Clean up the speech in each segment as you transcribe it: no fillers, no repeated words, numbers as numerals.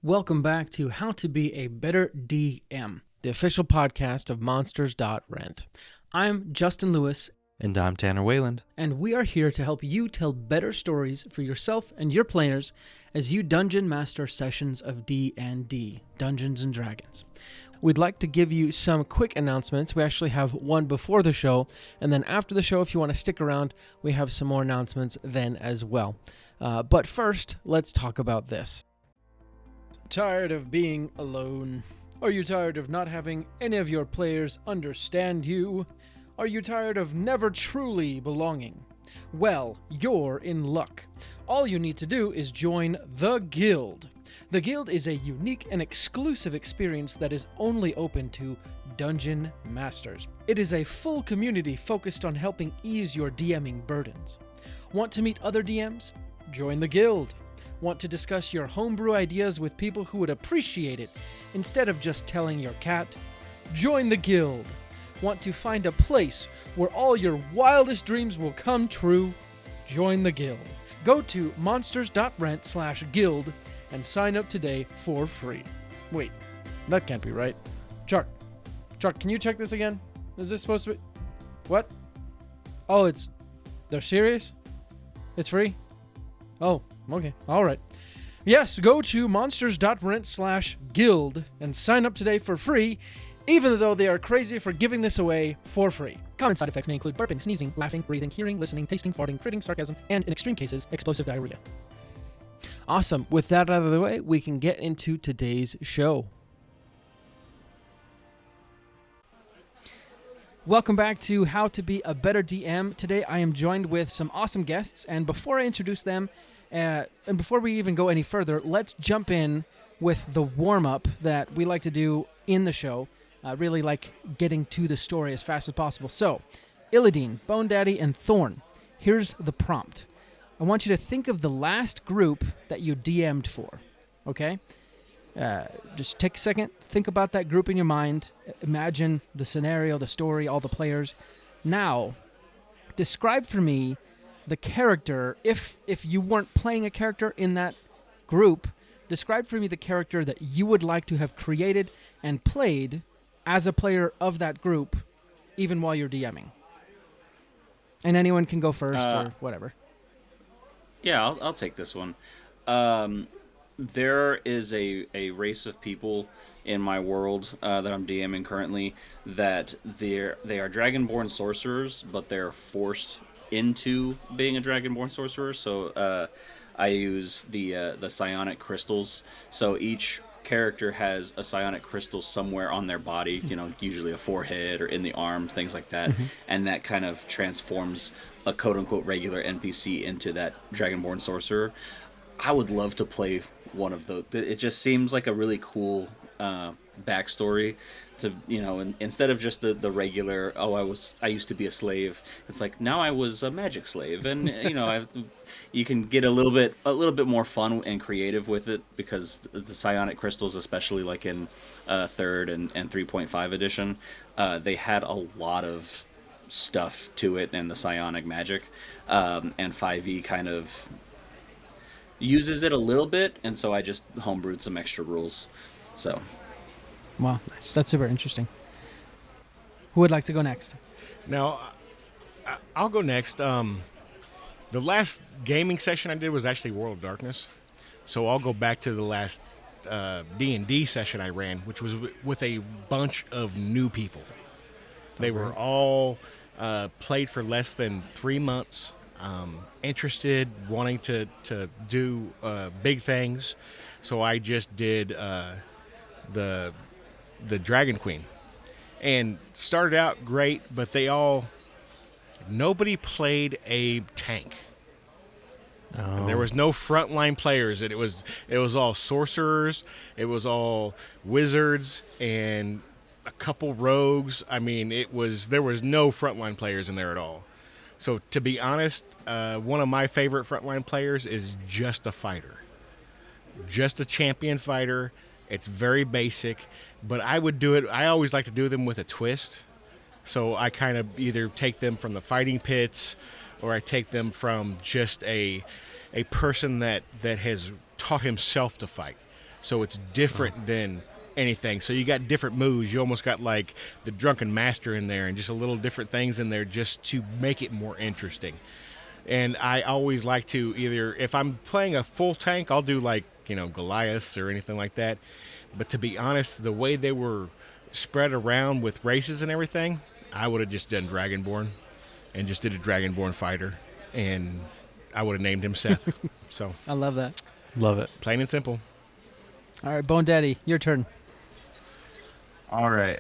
Welcome back to How to Be a Better DM, the official podcast of Monsters.rent. I'm Justin Lewis. And I'm Tanner Weyland. And we are here to help you tell better stories for yourself and your players as you dungeon master sessions of D&D, Dungeons & Dragons. We'd like to give you some quick announcements. We actually have one before the show, and then after the show, if you want to stick around, we have some more announcements then as well. But first, let's talk about this. Tired of being alone? Are you tired of not having any of your players understand you? Are you tired of never truly belonging? Well, you're in luck. All you need to do is join the Guild. The Guild is a unique and exclusive experience that is only open to Dungeon Masters. It is a full community focused on helping ease your DMing burdens. Want to meet other DMs? Join the Guild. Want to discuss your homebrew ideas with people who would appreciate it instead of just telling your cat? Join the Guild. Want to find a place where all your wildest dreams will come true? Join the Guild. Go to monsters.rent/guild and sign up today for free. Wait, that can't be right. Chuck, can you check this again? Is this supposed to be... What? Oh, they're serious? It's free? Oh, okay. All right. Yes, go to monsters.rent/guild and sign up today for free, even though they are crazy for giving this away for free. Common side effects may include burping, sneezing, laughing, breathing, hearing, listening, tasting, farting, critting, sarcasm, and in extreme cases, explosive diarrhea. Awesome. With that out of the way, we can get into today's show. Welcome back to How to Be a Better DM. Today I am joined with some awesome guests, and before I introduce them, and before we even go any further, let's jump in with the warm-up that we like to do in the show. Really like getting to the story as fast as possible. So, Illideen, Bone Daddy, and Thorn, here's the prompt. I want you to think of the last group that you DM'd for, okay? Just take a second, think about that group in your mind, imagine the scenario, the story, all the players. Now, describe for me the character, if you weren't playing a character in that group, describe for me the character that you would like to have created and played as a player of that group, even while you're DMing. And anyone can go first or whatever. Yeah, I'll take this one. There is a race of people in my world that I'm DMing currently that they are Dragonborn sorcerers, but they're forced into being a Dragonborn sorcerer. So I use the psionic crystals. So each character has a psionic crystal somewhere on their body, usually a forehead or in the arm, things like that. Mm-hmm. And that kind of transforms a quote-unquote regular NPC into that Dragonborn sorcerer. I would love to play one of those. It just seems like a really cool backstory to, instead of just the regular, I used to be a slave. It's like, now I was a magic slave. And, you can get a little bit more fun and creative with it because the psionic crystals, especially like in 3rd and 3.5 edition, they had a lot of stuff to it and the psionic magic, and 5e kind of uses it a little bit, and so I just homebrewed some extra rules. So, wow, nice. That's super interesting. Who would like to go next? Now, I'll go next. The last gaming session I did was actually World of Darkness, so I'll go back to the last D&D session I ran, which was with a bunch of new people. They were all played for less than 3 months. Interested, wanting to do big things, so I just did the Dragon Queen, and started out great, but nobody played a tank. Oh. There was no frontline players, and it was all sorcerers, it was all wizards, and a couple rogues. I mean, there was no frontline players in there at all. So to be honest, one of my favorite frontline players is just a fighter. Just a champion fighter. It's very basic, but I would do it. I always like to do them with a twist. So I kind of either take them from the fighting pits, or I take them from just a person that has taught himself to fight. so it's different than anything. So you got different moves. You almost got like the Drunken Master in there and just a little different things in there just to make it more interesting. And I always like to either, if I'm playing a full tank, I'll do like, Goliaths or anything like that. But to be honest, the way they were spread around with races and everything, I would have just done Dragonborn and just did a Dragonborn fighter. And I would have named him Seth. So I love that. Love it. Plain and simple. All right, Bone Daddy, your turn. All right.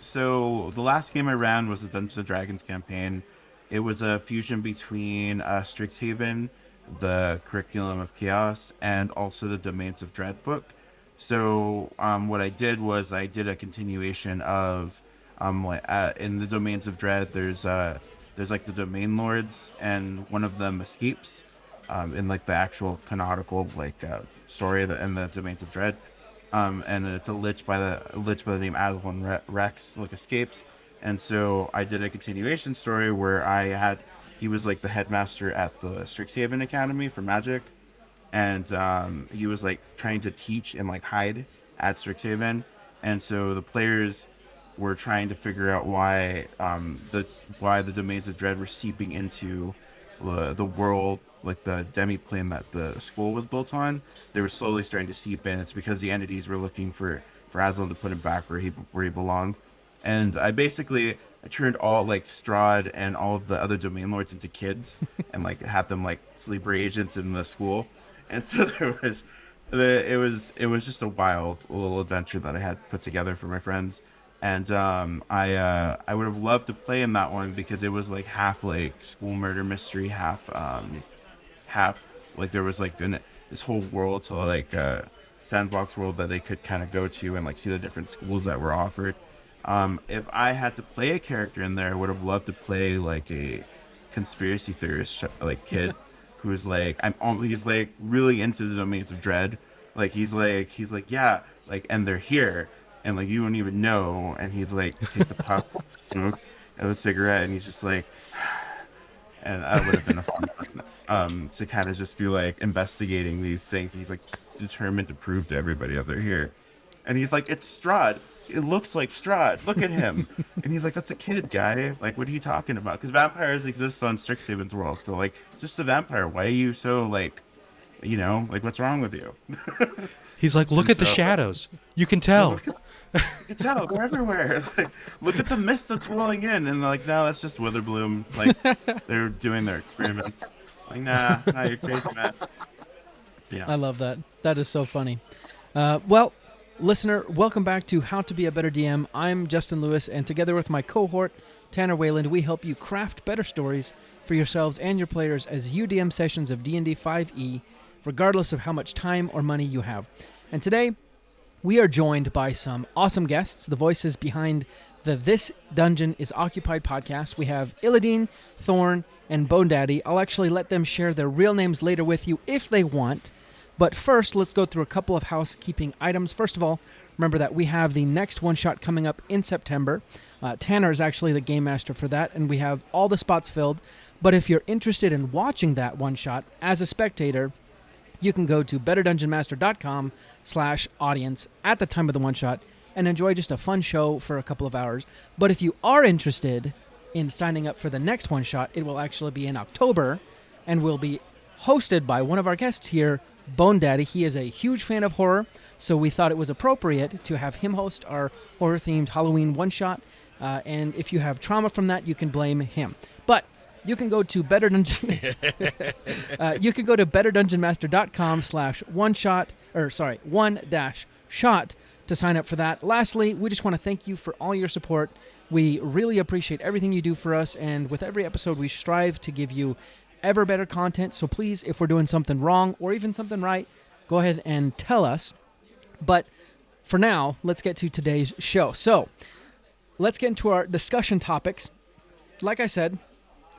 So the last game I ran was the Dungeons and Dragons campaign. It was a fusion between Strixhaven, the Curriculum of Chaos, and also the Domains of Dread book. So what I did was I did a continuation of in the Domains of Dread. There's like the Domain Lords, and one of them escapes in like the actual canonical story in the Domains of Dread. And it's a lich by the name Adlon Rex escapes, and so I did a continuation story where he was like the headmaster at the Strixhaven Academy for Magic, and he was like trying to teach and like hide at Strixhaven, and so the players were trying to figure out why the Domains of Dread were seeping into the world, like the demi-plane that the school was built on. They were slowly starting to seep in. It's because the entities were looking for Aslan to put him back where he belonged. And I turned all like Strahd and all of the other domain lords into kids and like had them like sleeper agents in the school. And so it was just a wild little adventure that I had put together for my friends. And I would have loved to play in that one because it was like half like school murder mystery, half like there was like this whole world, so like sandbox world that they could kind of go to and like see the different schools that were offered. If I had to play a character in there, I would have loved to play like a conspiracy theorist like kid who's like he's like really into the Domains of Dread. Like he's like yeah, like, and they're here and like you don't even know, and he like takes a puff of smoke of a cigarette and he's just like and that would have been a fun one, to kind of just be like investigating these things. He's like determined to prove to everybody that they're here, and he's like, it's Strahd, it looks like Strahd, look at him. And he's like, that's a kid, guy, like what are you talking about? Because vampires exist on Strixhaven's world, so like it's just a vampire, why are you so like, like what's wrong with you? He's like, look at the shadows, you can tell. You can tell, they're everywhere. Like, look at the mist that's rolling in, and like, no, that's just Witherbloom. Like they're doing their experiments. Like, nah, you're crazy, man. Yeah, I love that. That is so funny. Well, listener, welcome back to How to Be a Better DM. I'm Justin Lewis, and together with my cohort, Tanner Weyland, we help you craft better stories for yourselves and your players as you DM sessions of D&D 5e, regardless of how much time or money you have. And today, we are joined by some awesome guests, the voices behind the This Dungeon is Occupied podcast. We have Illideen, Thorn, and Bone Daddy. I'll actually let them share their real names later with you if they want. But first, let's go through a couple of housekeeping items. First of all, remember that we have the next one-shot coming up in September. Tanner is actually the game master for that, and we have all the spots filled. But if you're interested in watching that one-shot as a spectator, you can go to betterdungeonmaster.com/audience at the time of the one-shot and enjoy just a fun show for a couple of hours. But if you are interested in signing up for the next one-shot, it will actually be in October and will be hosted by one of our guests here, Bone Daddy. He is a huge fan of horror, so we thought it was appropriate to have him host our horror-themed Halloween one-shot. And if you have trauma from that, you can blame him. But you can go to betterdungeonmaster.com/one-shot to sign up for that. Lastly, we just want to thank you for all your support. We really appreciate everything you do for us, and with every episode, we strive to give you ever better content. So please, if we're doing something wrong or even something right, go ahead and tell us. But for now, let's get to today's show. So let's get into our discussion topics. Like I said,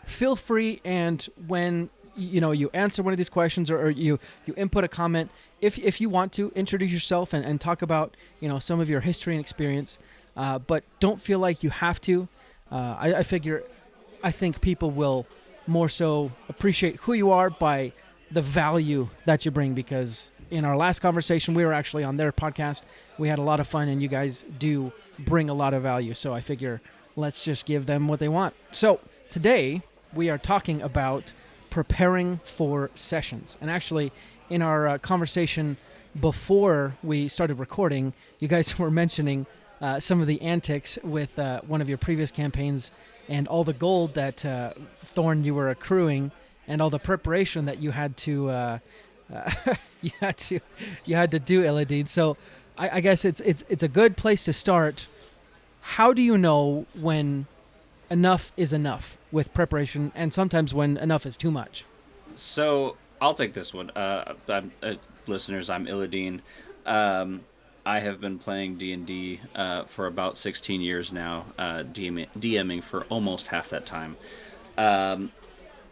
feel free, and when you answer one of these questions or you input a comment, if you want to introduce yourself and talk about some of your history and experience, but don't feel like you have to. I think people will more so appreciate who you are by the value that you bring, because in our last conversation, we were actually on their podcast. We had a lot of fun, and you guys do bring a lot of value. So I figure let's just give them what they want. So today we are talking about preparing for sessions. And actually, in our conversation before we started recording, you guys were mentioning some of the antics with one of your previous campaigns and all the gold that Thorn you were accruing, and all the preparation that you had to you had to do, Illideen. So I guess it's a good place to start. How do you know when enough is enough with preparation, and sometimes when enough is too much? So I'll take this one. Listeners, I'm Illideen. I have been playing D&D for about 16 years now, DMing for almost half that time.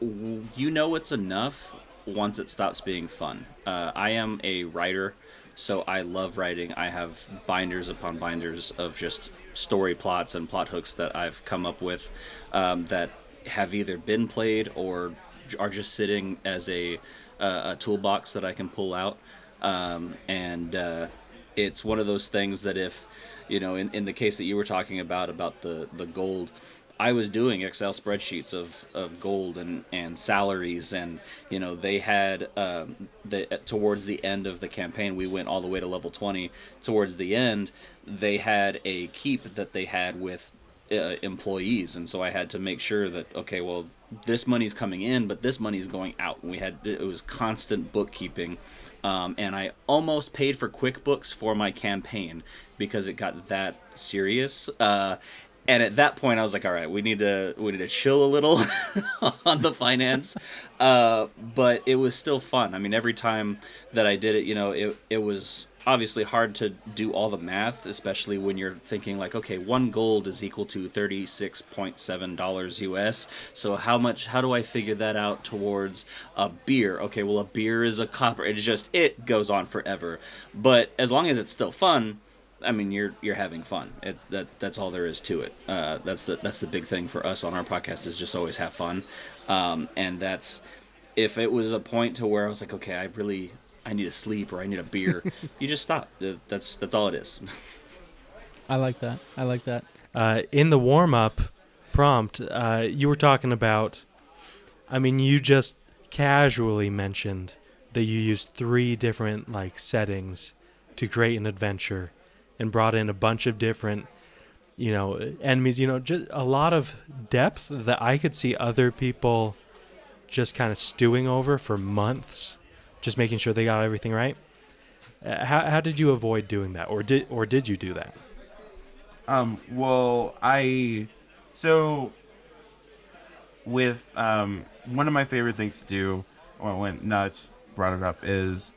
You know it's enough once it stops being fun. I am a writer, so I love writing. I have binders upon binders of just story plots and plot hooks that I've come up with that have either been played or are just sitting as a toolbox that I can pull out. It's one of those things that if, in the case that you were talking about the gold, I was doing Excel spreadsheets of gold and salaries, and they had towards the end of the campaign, we went all the way to level 20. Towards the end, they had a keep that they had with employees, and so I had to make sure that, okay, well, this money's coming in, but this money's going out. And it was constant bookkeeping, and I almost paid for QuickBooks for my campaign because it got that serious. And at that point, I was like, all right, we need to chill a little on the finance. But it was still fun. I mean, every time that I did it, it was obviously hard to do all the math, especially when you're thinking like, okay, 1 gold is equal to $36.7 US. So how do I figure that out towards a beer? Okay, well, a beer is a copper. It goes on forever. But as long as it's still fun, I mean, you're having fun. That's all there is to it. That's the big thing for us on our podcast, is just always have fun. And that's, if it was a point to where I was like, okay, I need to sleep or I need a beer, you just stop. That's all it is. I like that. In the warm-up prompt, you were talking about, you just casually mentioned that you used 3 different settings to create an adventure, and brought in a bunch of different, enemies, just a lot of depth that I could see other people just kind of stewing over for months, just making sure they got everything right. How did you avoid doing that, or did you do that? So with one of my favorite things to do, when Nuts brought it up, is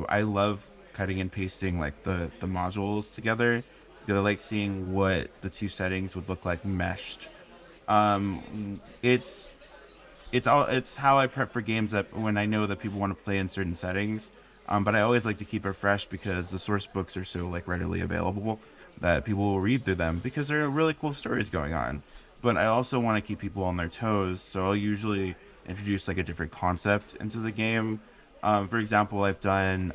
I love cutting and pasting the modules together, because I like seeing what the 2 settings would look like meshed. It's how I prep for games that when I know that people want to play in certain settings. But I always like to keep it fresh, because the source books are so readily available that people will read through them, because there are really cool stories going on. But I also want to keep people on their toes, so I'll usually introduce a different concept into the game. For example, I've done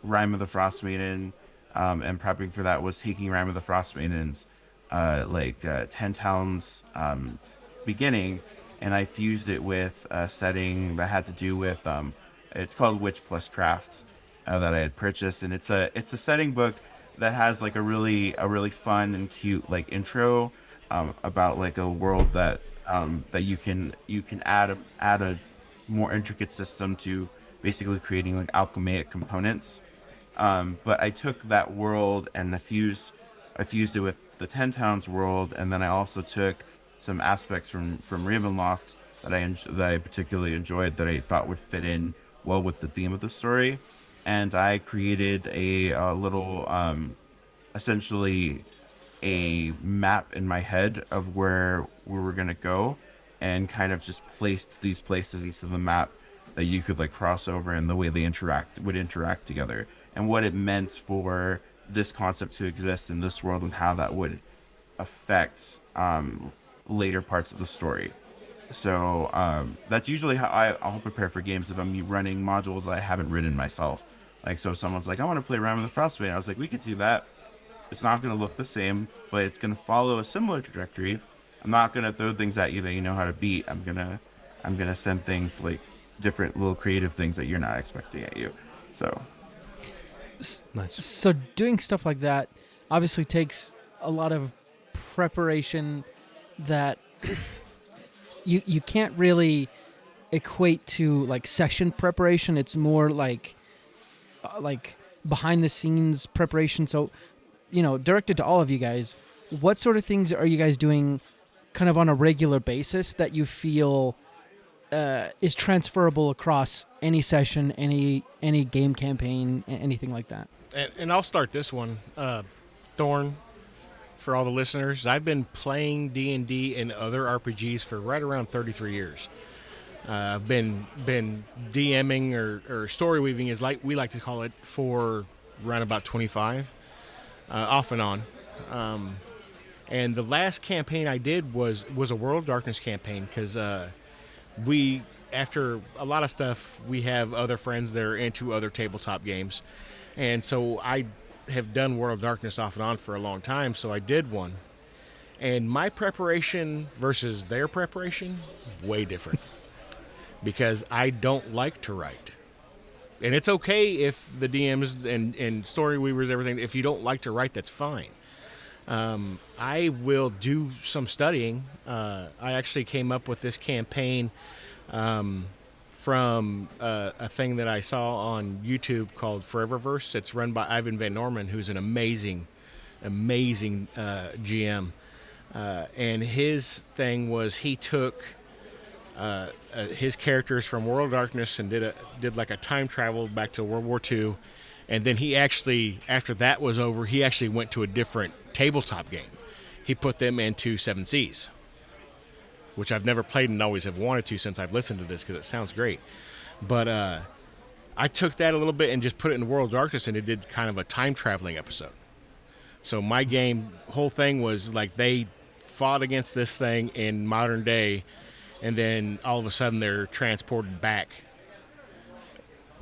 Rime of the Frost Maiden, and prepping for that was taking Rime of the Frost Maiden's 10 Towns beginning, and I fused it with a setting that had to do with it's called Witch Plus Craft, that I had purchased, and it's a setting book that has a really fun and cute intro about a world that you can add a more intricate system to, basically creating alchemaic components. But I took that world and I fused it with the 10 Towns world, and then I also took some aspects from Ravenloft that I particularly enjoyed, that I thought would fit in well with the theme of the story, and I created a little, essentially a map in my head of where we were gonna go, and kind of just placed these places into the map that you could cross over, and the way they would interact together, and what it meant for this concept to exist in this world, and how that would affect later parts of the story. So that's usually how I'll prepare for games if I'm running modules that I haven't written myself. Like, so if someone's like, I want to play around with the Frostbane. I was like, we could do that. It's not going to look the same, but it's going to follow a similar trajectory. I'm not going to throw things at you that you know how to beat. I'm gonna send things like different little creative things that you're not expecting at you. So Nice. So doing stuff like that obviously takes a lot of preparation that you can't really equate to like session preparation. It's more like behind the scenes preparation. So, directed to all of you guys, what sort of things are you guys doing kind of on a regular basis that you feel is transferable across any session, any game campaign, anything like that? And I'll start this one. Thorn, for all the listeners, I've been playing D&D and other RPGs for right around 33 years. I've been DMing or story weaving, is like we like to call it, for around about 25, off and on. And the last campaign I did was a World of Darkness campaign, because we, after a lot of stuff, we have other friends that are into other tabletop games. And so I have done World of Darkness off and on for a long time, so I did one. And my preparation versus their preparation, way different. Because I don't like to write. And it's okay if the DMs and story weavers, everything, if you don't like to write, that's fine. I will do some studying. I actually came up with this campaign from a thing that I saw on YouTube called Foreververse. It's run by Ivan Van Norman, who's an amazing GM. And his thing was he took his characters from World of Darkness and did like a time travel back to World War II. And then he actually, after that was over, he actually went to a different tabletop game. He put them into Seven Seas, which I've never played and always have wanted to since I've listened to this because it sounds great. But I took that a little bit and just put it in World of Darkness, and it did kind of a time traveling episode. So my game, whole thing was like they fought against this thing in modern day, and then all of a sudden they're transported back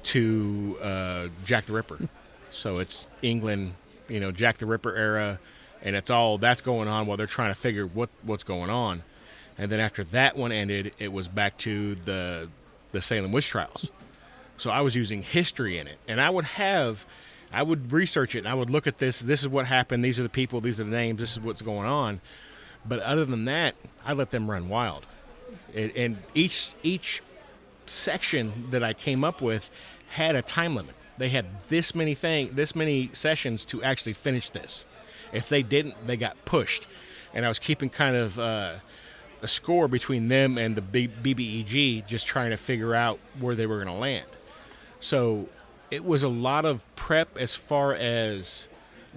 to Jack the Ripper. So it's England, Jack the Ripper era, and it's all that's going on while they're trying to figure what's going on. And then after that one ended, it was back to the Salem witch trials. So I was using history in it, and I would research it, and I would look at this is what happened, these are the people, these are the names, this is what's going on. But other than that, I let them run wild. And each section that I came up with had a time limit. They had this many sessions to actually finish this. If they didn't, they got pushed. And I was keeping kind of a score between them and the BBEG, just trying to figure out where they were going to land. So it was a lot of prep as far as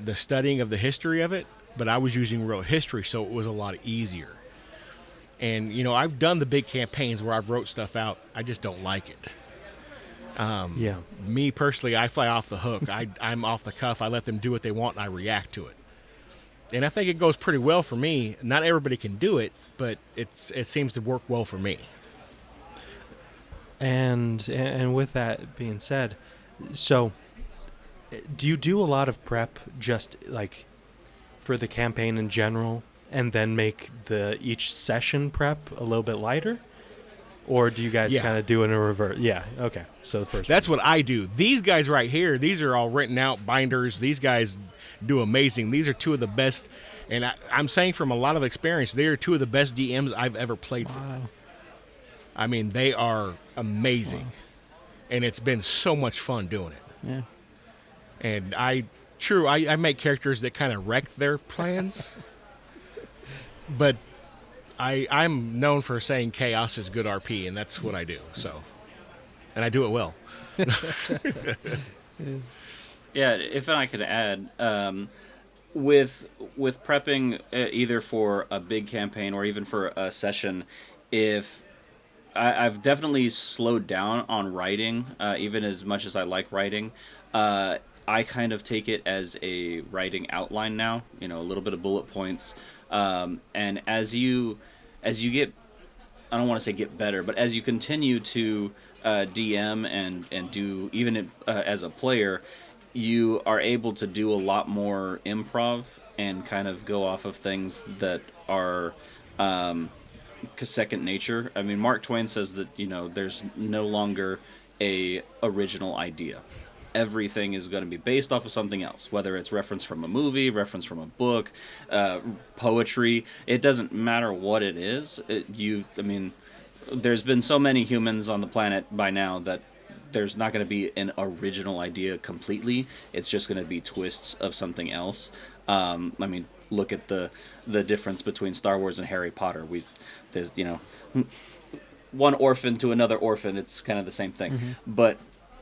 the studying of the history of it, but I was using real history, so it was a lot easier. And, I've done the big campaigns where I've wrote stuff out. I just don't like it. Yeah. Me personally, I fly off the hook. I'm off the cuff. I let them do what they want, and I react to it. And I think it goes pretty well for me. Not everybody can do it, but it seems to work well for me. And with that being said, so do you do a lot of prep just like for the campaign in general, and then make each session prep a little bit lighter? Or do you guys kind of do it in a reverse? Yeah, okay. So the first That's what I do. These guys right here, these are all written out binders. These guys do amazing. These are two of the best, and I'm saying from a lot of experience, they are two of the best DMs I've ever played for. I mean, they are amazing. Wow. And it's been so much fun doing it. Yeah. And I make characters that kind of wreck their plans. But I'm known for saying chaos is good RP, and that's what I do. So, and I do it well. Yeah, if I could add, with prepping either for a big campaign or even for a session, if I've definitely slowed down on writing, even as much as I like writing. I kind of take it as a writing outline now, a little bit of bullet points. And as you get I don't want to say get better, but as you continue to DM and do even as a player, you are able to do a lot more improv and kind of go off of things that are second nature. I mean, Mark Twain says that there's no longer a original idea. Everything is going to be based off of something else, whether it's reference from a movie, reference from a book, poetry. It doesn't matter what it is. I mean, there's been so many humans on the planet by now that there's not going to be an original idea completely. It's just going to be twists of something else. I mean, look at the difference between Star Wars and Harry Potter. There's one orphan to another orphan. It's kind of the same thing, but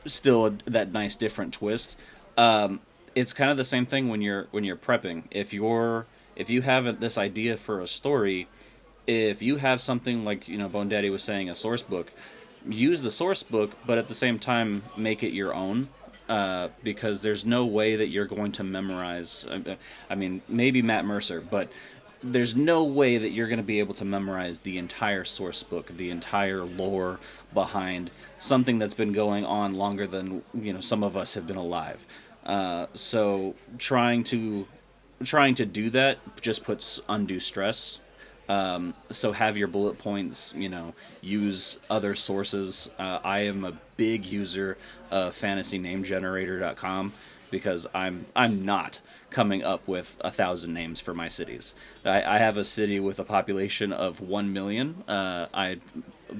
still that nice different twist. It's kind of the same thing when you're prepping. If you have this idea for a story, if you have something like Bone Daddy was saying, a source book, use the source book, but at the same time make it your own. Because there's no way that you're going to memorize. I mean, maybe Matt Mercer, but there's no way that you're going to be able to memorize the entire source book, the entire lore behind something that's been going on longer than some of us have been alive. So trying to do that just puts undue stress. So have your bullet points, use other sources. I am a big user of fantasynamegenerator.com because I'm not coming up with 1,000 names for my cities. I have a city with a population of 1 million. I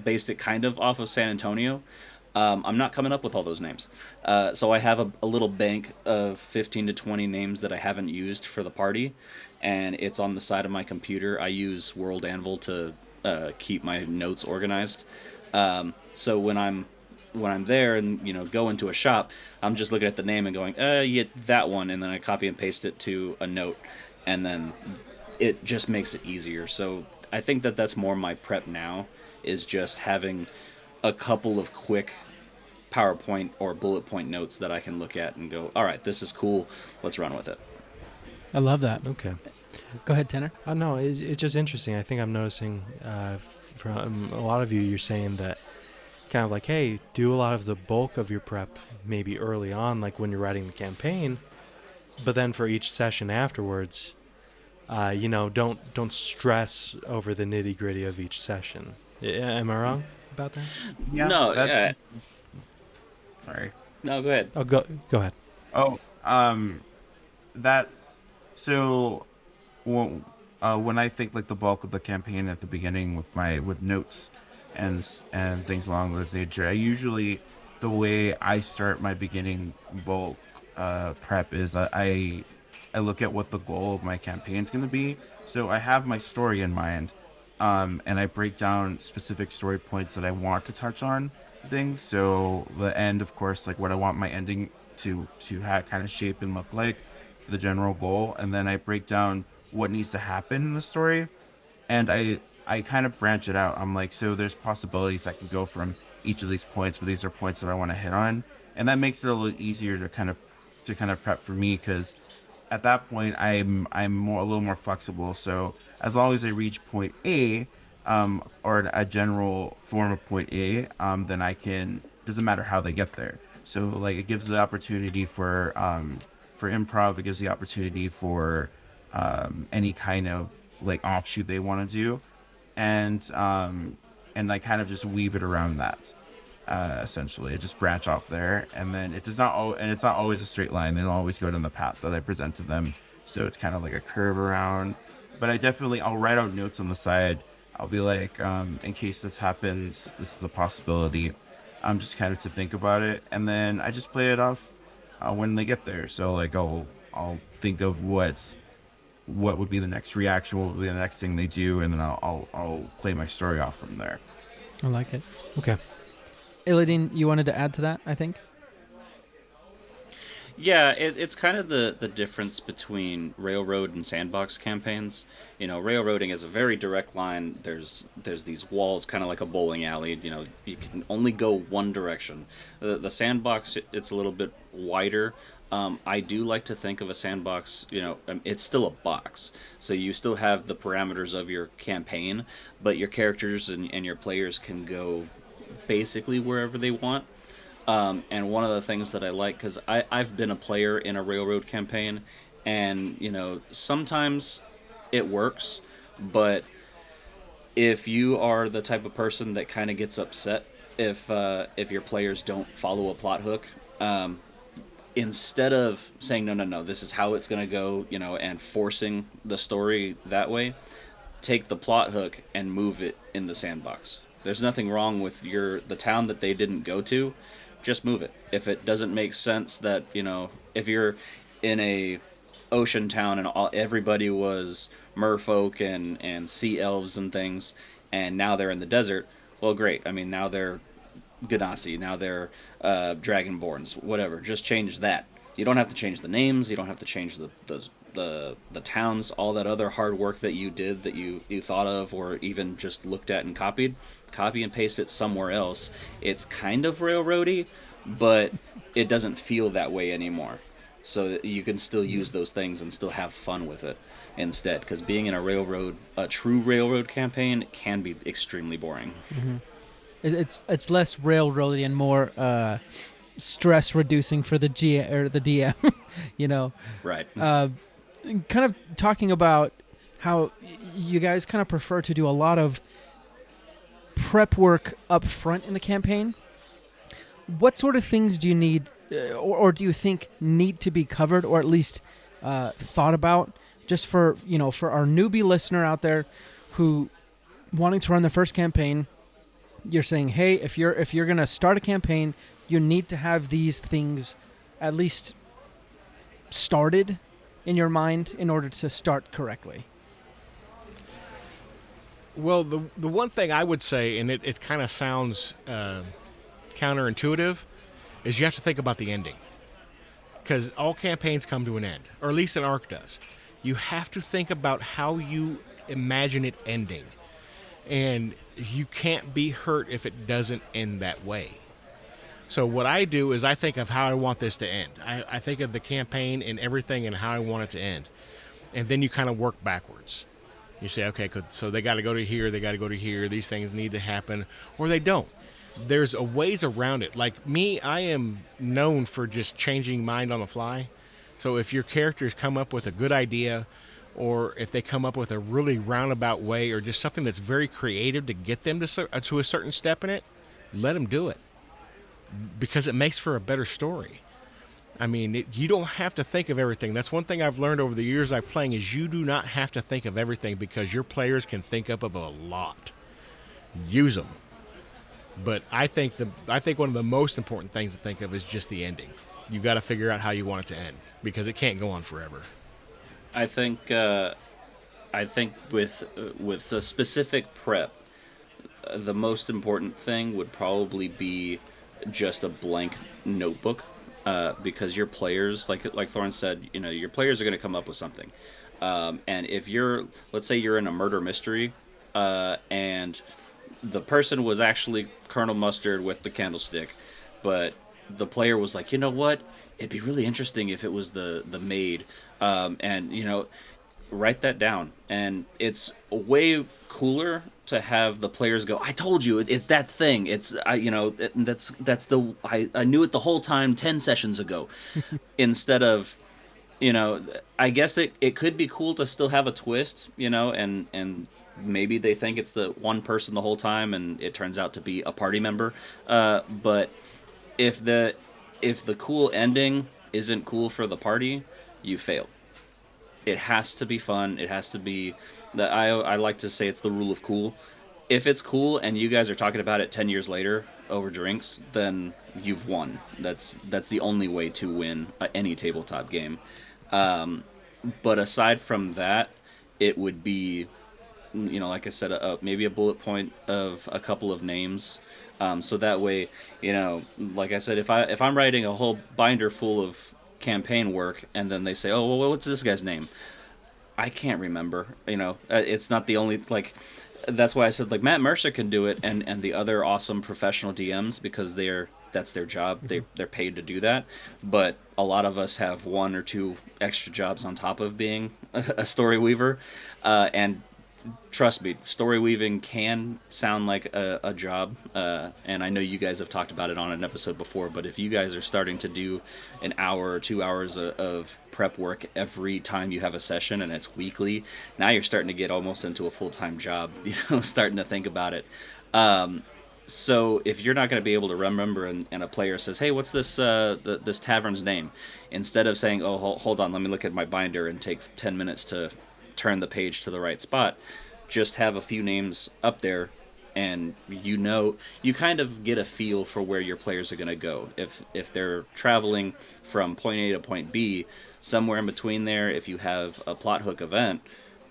based it kind of off of San Antonio. I'm not coming up with all those names. So I have a little bank of 15 to 20 names that I haven't used for the party, and it's on the side of my computer. I use World Anvil to keep my notes organized. So when I'm there and go into a shop, I'm just looking at the name and going, yeah, that one, and then I copy and paste it to a note, and then it just makes it easier. So I think that's more my prep now, is just having a couple of quick PowerPoint or bullet point notes that I can look at and go, all right, this is cool, let's run with it. I love that. Okay. Go ahead, Tanner. No, it's just interesting. I think I'm noticing from a lot of you, you're saying that kind of like, hey, do a lot of the bulk of your prep maybe early on, like when you're writing the campaign, but then for each session afterwards, don't stress over the nitty gritty of each session. Am I wrong about that? Yeah, No, that's... Sorry. No, go ahead. Oh, go ahead. Oh, that's so. When I think like the bulk of the campaign at the beginning with notes and things along those nature, I usually, the way I start my beginning bulk prep is I look at what the goal of my campaign is going to be. So I have my story in mind, and I break down specific story points that I want to touch on things. So the end, of course, like what I want my ending to kind of shape and look like, the general goal, and then I break down what needs to happen in the story, and I kind of branch it out. I'm like, so there's possibilities I can go from each of these points, but these are points that I want to hit on, and that makes it a little easier to kind of prep for me, because at that point I'm a little more flexible. So as long as I reach point A, or a general form of point A, then I can, doesn't matter how they get there. So like it gives the opportunity for improv. It gives the opportunity for any kind of like offshoot they want to do, and I kind of just weave it around that. Essentially, I just branch off there, and then it's not always a straight line. They'll always go down the path that I presented them. So it's kind of like a curve around. But I'll write out notes on the side. I'll be like, in case this happens, this is a possibility. Just kind of to think about it, and then I just play it off when they get there. So like I'll think of what would be the next reaction, what would be the next thing they do, and then I'll play my story off from there. I like it. Okay. Illideen, you wanted to add to that, I think? Yeah, it's kind of the difference between railroad and sandbox campaigns. Railroading is a very direct line. There's these walls, kind of like a bowling alley. You can only go one direction. The sandbox, it's a little bit wider. I do like to think of a sandbox, it's still a box. So you still have the parameters of your campaign, but your characters and your players can go basically wherever they want. And one of the things that I like, because I've been a player in a railroad campaign, and, sometimes it works, but if you are the type of person that kind of gets upset if your players don't follow a plot hook, instead of saying no, this is how it's going to go, and forcing the story that way, take the plot hook and move it in the sandbox. There's nothing wrong with the town that they didn't go to. Just move it. If it doesn't make sense that, if you're in a ocean town and everybody was merfolk and sea elves and things, and now they're in the desert, well, great. I mean, now they're Ganassi, now they're Dragonborns, whatever. Just change that. You don't have to change the names. You don't have to change the towns, all that other hard work that you did, that you thought of, or even just looked at and copied. Copy and paste it somewhere else. It's kind of railroady, but it doesn't feel that way anymore. So that you can still use those things and still have fun with it instead. Because being in a true railroad campaign can be extremely boring. Mm-hmm. It's less railroady and more stress reducing for the DM. Right. Kind of talking about how you guys kind of prefer to do a lot of prep work up front in the campaign. What sort of things do you need, or do you think need to be covered, or at least thought about, just for our newbie listener out there who wanting to run their first campaign? You're saying, hey, if you're gonna start a campaign, you need to have these things at least started in your mind in order to start correctly. Well, the one thing I would say, and it kind of sounds counterintuitive, is you have to think about the ending. Because all campaigns come to an end, or at least an arc does. You have to think about how you imagine it ending. And you can't be hurt if it doesn't end that way. So what I do is I think of how I want this to end. I think of the campaign and everything and how I want it to end. And then you kind of work backwards. You say, okay, so they got to go to here, they got to go to here, these things need to happen, or they don't. There's a ways around it. Like me, I am known for just changing mind on the fly. So if your characters come up with a good idea, or if they come up with a really roundabout way, or just something that's very creative to get them to a certain step in it, let them do it. Because it makes for a better story. I mean, you don't have to think of everything. That's one thing I've learned over the years I've playing, is you do not have to think of everything, because your players can think up of a lot. Use them. But I think one of the most important things to think of is just the ending. You got to figure out how you want it to end, because it can't go on forever. I think with the specific prep, the most important thing would probably be just a blank notebook, because your players, like Thorn said, your players are going to come up with something, and if let's say you're in a murder mystery, and the person was actually Colonel Mustard with the candlestick, but the player was like, you know what? It'd be really interesting if it was the maid, and write that down. And it's way cooler to have the players go, I told you, it's that thing. It's I knew it the whole time 10 sessions ago. Instead of, I guess it could be cool to still have a twist, and maybe they think it's the one person the whole time and it turns out to be a party member. But if the cool ending isn't cool for the party, you fail. It has to be fun. It has to be I like to say it's the rule of cool. If it's cool and you guys are talking about it 10 years later over drinks, then you've won. That's the only way to win any tabletop game. But aside from that, it would be, like I said, maybe a bullet point of a couple of names. So that way, like I said, if I'm writing a whole binder full of campaign work and then they say, oh, well, what's this guy's name? I can't remember. It's not the only, that's why I said like Matt Mercer can do it, and the other awesome professional DMs, because that's their job. They're paid to do that. But a lot of us have one or two extra jobs on top of being a story weaver, and trust me, story weaving can sound like a job, and I know you guys have talked about it on an episode before, but if you guys are starting to do an hour or 2 hours of prep work every time you have a session, and it's weekly, now you're starting to get almost into a full-time job, starting to think about it. So if you're not going to be able to remember, and a player says, hey, what's this tavern's name? Instead of saying, oh, hold on, let me look at my binder and take 10 minutes to turn the page to the right spot, just have a few names up there, and you kind of get a feel for where your players are going to go. If they're traveling from point A to point B, somewhere in between there, if you have a plot hook event,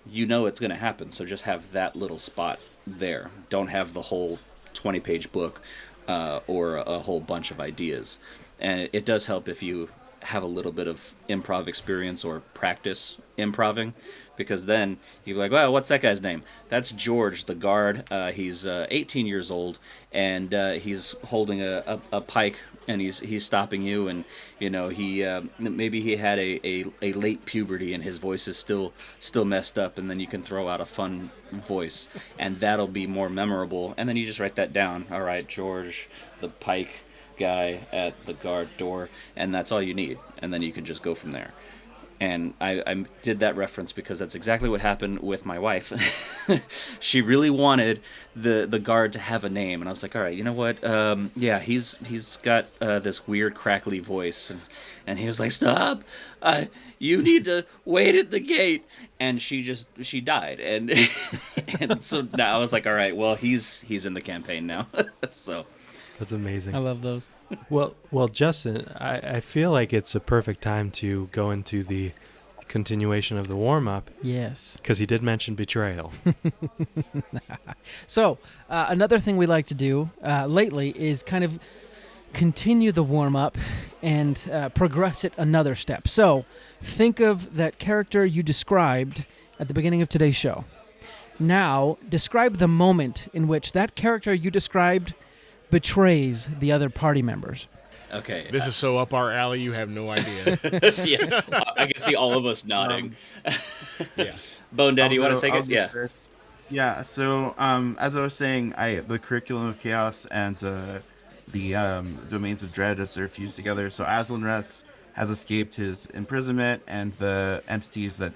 it's going to happen. So just have that little spot there. Don't have the whole 20-page book, or a whole bunch of ideas. And it does help if you have a little bit of improv experience or practice improving, because then you're like, well, what's that guy's name? That's George, the guard. He's 18 years old, and he's holding a pike, and he's stopping you, and he maybe he had a late puberty, and his voice is still messed up, and then you can throw out a fun voice, and that'll be more memorable. And then you just write that down. All right, George, the pike guy at the guard door, and that's all you need, and then you can just go from there. And I did that reference because that's exactly what happened with my wife. She really wanted the guard to have a name, and I was like, all right, you know what? Yeah, he's got this weird crackly voice, and he was like, stop! You need to wait at the gate. And she died, and and so now I was like, all right, well, he's in the campaign now. So That's amazing. I love those. Well, Justin, I feel like it's a perfect time to go into the continuation of the warm-up, Yes. because he did mention betrayal. So, another thing we like to do lately is kind of continue the warm-up and progress it another step. So, think of that character you described at the beginning of today's show. Now, describe the moment in which that character you described betrays the other party members. okay, This is so up our alley, you have no idea. yeah, I can see all of us nodding. Yeah. Bone Daddy, you want to I'll take go it? Yeah. first. Yeah. So, as I was saying, the curriculum of chaos and the domains of dread, as they're fused together. So Aslan Rex has escaped his imprisonment, and the entities that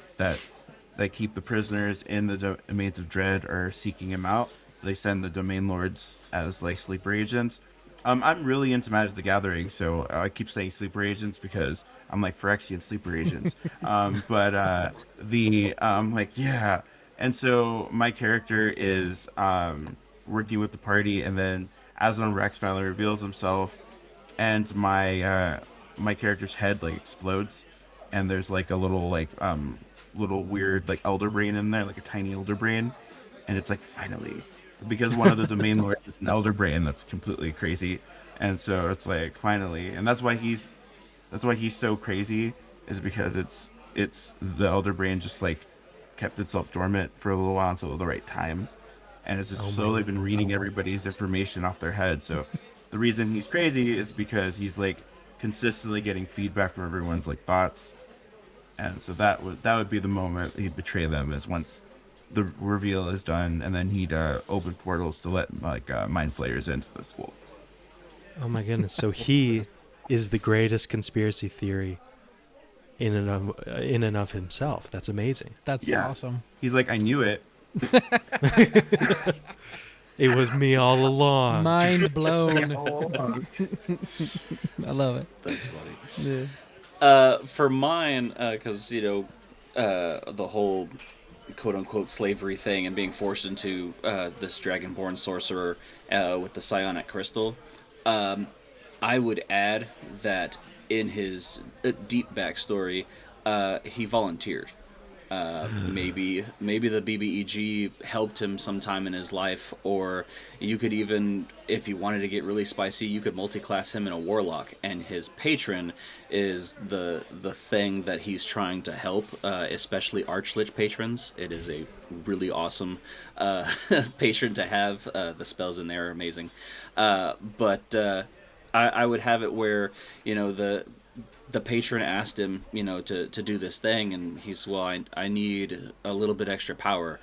keep the prisoners in the domains of dread are seeking him out. So they send the domain lords as like sleeper agents. I'm really into Magic the Gathering, so I keep saying sleeper agents because I'm like Phyrexian sleeper agents. Yeah. And so my character is working with the party, and then Aslan Rex finally reveals himself, and my character's head like explodes, and there's like a little little weird like elder brain in there, like a tiny elder brain, and it's like finally, because one of the domain lords is an elder brain. That's completely crazy, and so it's like finally, and that's why he's so crazy, is because it's the elder brain just like kept itself dormant for a little while until the right time, and it's just slowly been reading everybody's information off their head. So the reason he's crazy is because he's like consistently getting feedback from everyone's like thoughts, and so that would be the moment he'd betray them, is once the reveal is done, and then he'd open portals to let mind flayers into the school. Oh my goodness! So he is the greatest conspiracy theory in and of himself. That's amazing. That's Yes. awesome. He's like, I knew it. It was me all along. Mind blown. I love it. That's funny. Yeah. For mine, because the whole quote-unquote slavery thing and being forced into this dragonborn sorcerer with the psionic crystal, I would add that in his deep backstory, he volunteered. Maybe the BBEG helped him sometime in his life, or you could even, if you wanted to get really spicy, you could multi-class him in a warlock, and his patron is the thing that he's trying to help, especially Archlich patrons. It is a really awesome patron to have. The spells in there are amazing, but I would have it where, the patron asked him, to do this thing, and he's, well, I need a little bit extra power,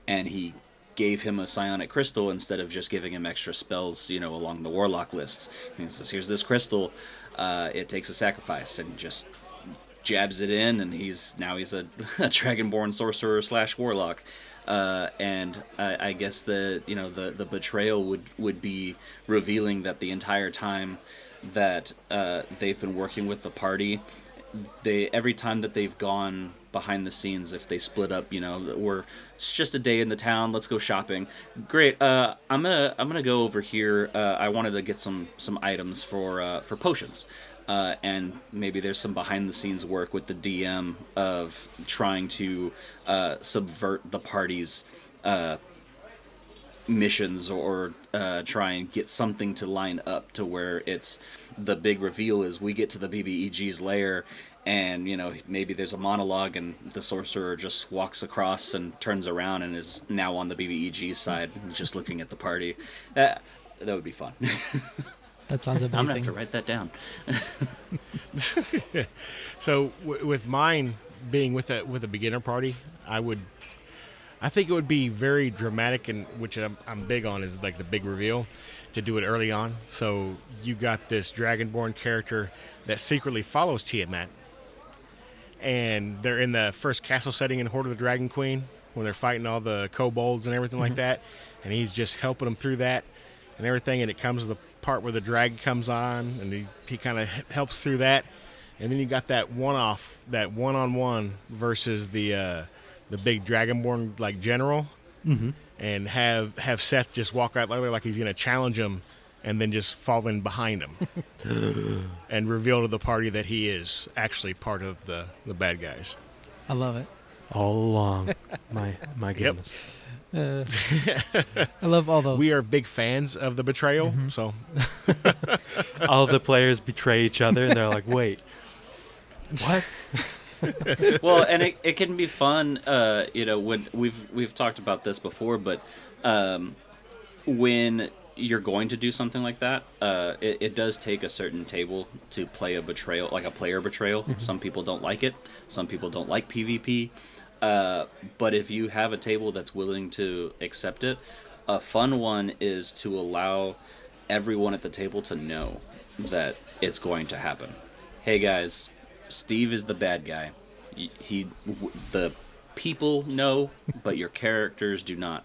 and he gave him a psionic crystal instead of just giving him extra spells, along the warlock list. And he says, here's this crystal, it takes a sacrifice, and just jabs it in, and he's a dragonborn sorcerer / warlock. And I guess the betrayal would be revealing that the entire time that they've been working with the party, every time that they've gone behind the scenes, if they split up, it's just a day in the town, let's go shopping. Great, I'm gonna go over here. I wanted to get some items for potions. And maybe there's some behind the scenes work with the DM of trying to subvert the party's missions, or try and get something to line up to where it's the big reveal is we get to the BBEG's lair, and maybe there's a monologue, and the sorcerer just walks across and turns around and is now on the BBEG side, just looking at the party. That would be fun. That sounds amazing. I'm gonna have to write that down. So with mine being with a beginner party, I think it would be very dramatic, and which I'm big on is like the big reveal, to do it early on. So you got this Dragonborn character that secretly follows Tiamat, and they're in the first castle setting in Horde of the Dragon Queen when they're fighting all the kobolds and everything like that, and he's just helping them through that and everything, and it comes to the part where the dragon comes on, and he kind of helps through that, and then you got that one-on-one versus the big Dragonborn like general, and have Seth just walk out like he's gonna challenge him, and then just fall in behind him and reveal to the party that he is actually part of the bad guys. I love it. All along. My goodness. I love all those. We are big fans of the betrayal, so All the players betray each other, and they're like, wait, what? Well, and it can be fun, when we've talked about this before, but when you're going to do something like that, it does take a certain table to play a betrayal, like a player betrayal. Some people don't like it. Some people don't like PvP. But if you have a table that's willing to accept it, a fun one is to allow everyone at the table to know that it's going to happen. Hey guys, Steve is the bad guy. The people know, but your characters do not.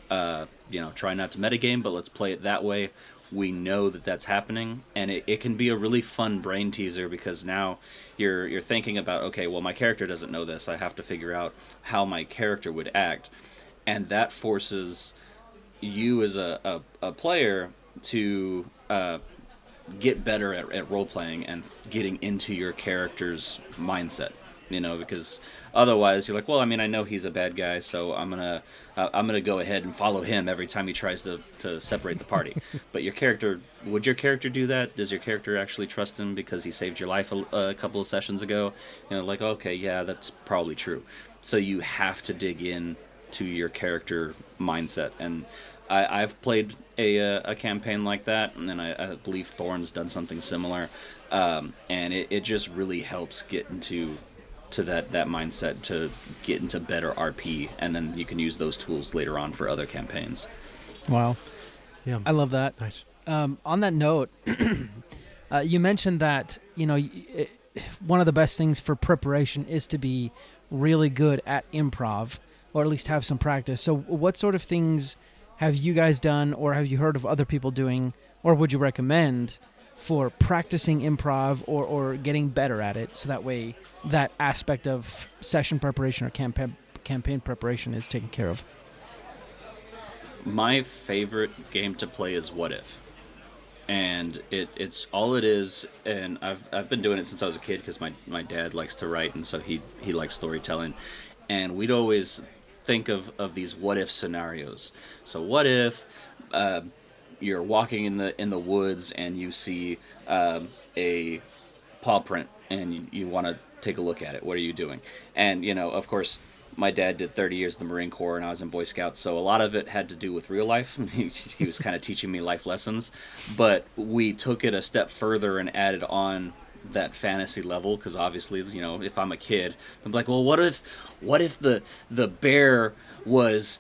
Try not to metagame, but let's play it that way. We know that that's happening, and it can be a really fun brain teaser, because now you're thinking about, okay, well, my character doesn't know this. I have to figure out how my character would act, and that forces you as a player to get better at role playing and getting into your character's mindset. Because otherwise you're like, well, I mean, I know he's a bad guy, so I'm gonna go ahead and follow him every time he tries to separate the party. But would your character do that? Does your character actually trust him because he saved your life a couple of sessions ago? Like, okay, yeah, that's probably true. So you have to dig in to your character mindset, and I've played a campaign like that, and then I believe Thorn's done something similar, and it just really helps get into that mindset to get into better RP, and then you can use those tools later on for other campaigns. Wow. Yeah. I love that. Nice. On that note, you mentioned that, one of the best things for preparation is to be really good at improv, or at least have some practice. So what sort of things have you guys done, or have you heard of other people doing, or would you recommend for practicing improv or getting better at it, so that way that aspect of session preparation or campaign preparation is taken care of? My favorite game to play is What If, and it's all it is. And I've been doing it since I was a kid, because my dad likes to write, and so he likes storytelling. and we'd always think of these what if scenarios. So what if you're walking in the woods and you see a paw print and you want to take a look at it. What are you doing? And, of course, my dad did 30 years in the Marine Corps and I was in Boy Scouts, so a lot of it had to do with real life. He was kind of teaching me life lessons, but we took it a step further and added on that fantasy level, because obviously, if I'm a kid, I'm like, well, what if the bear was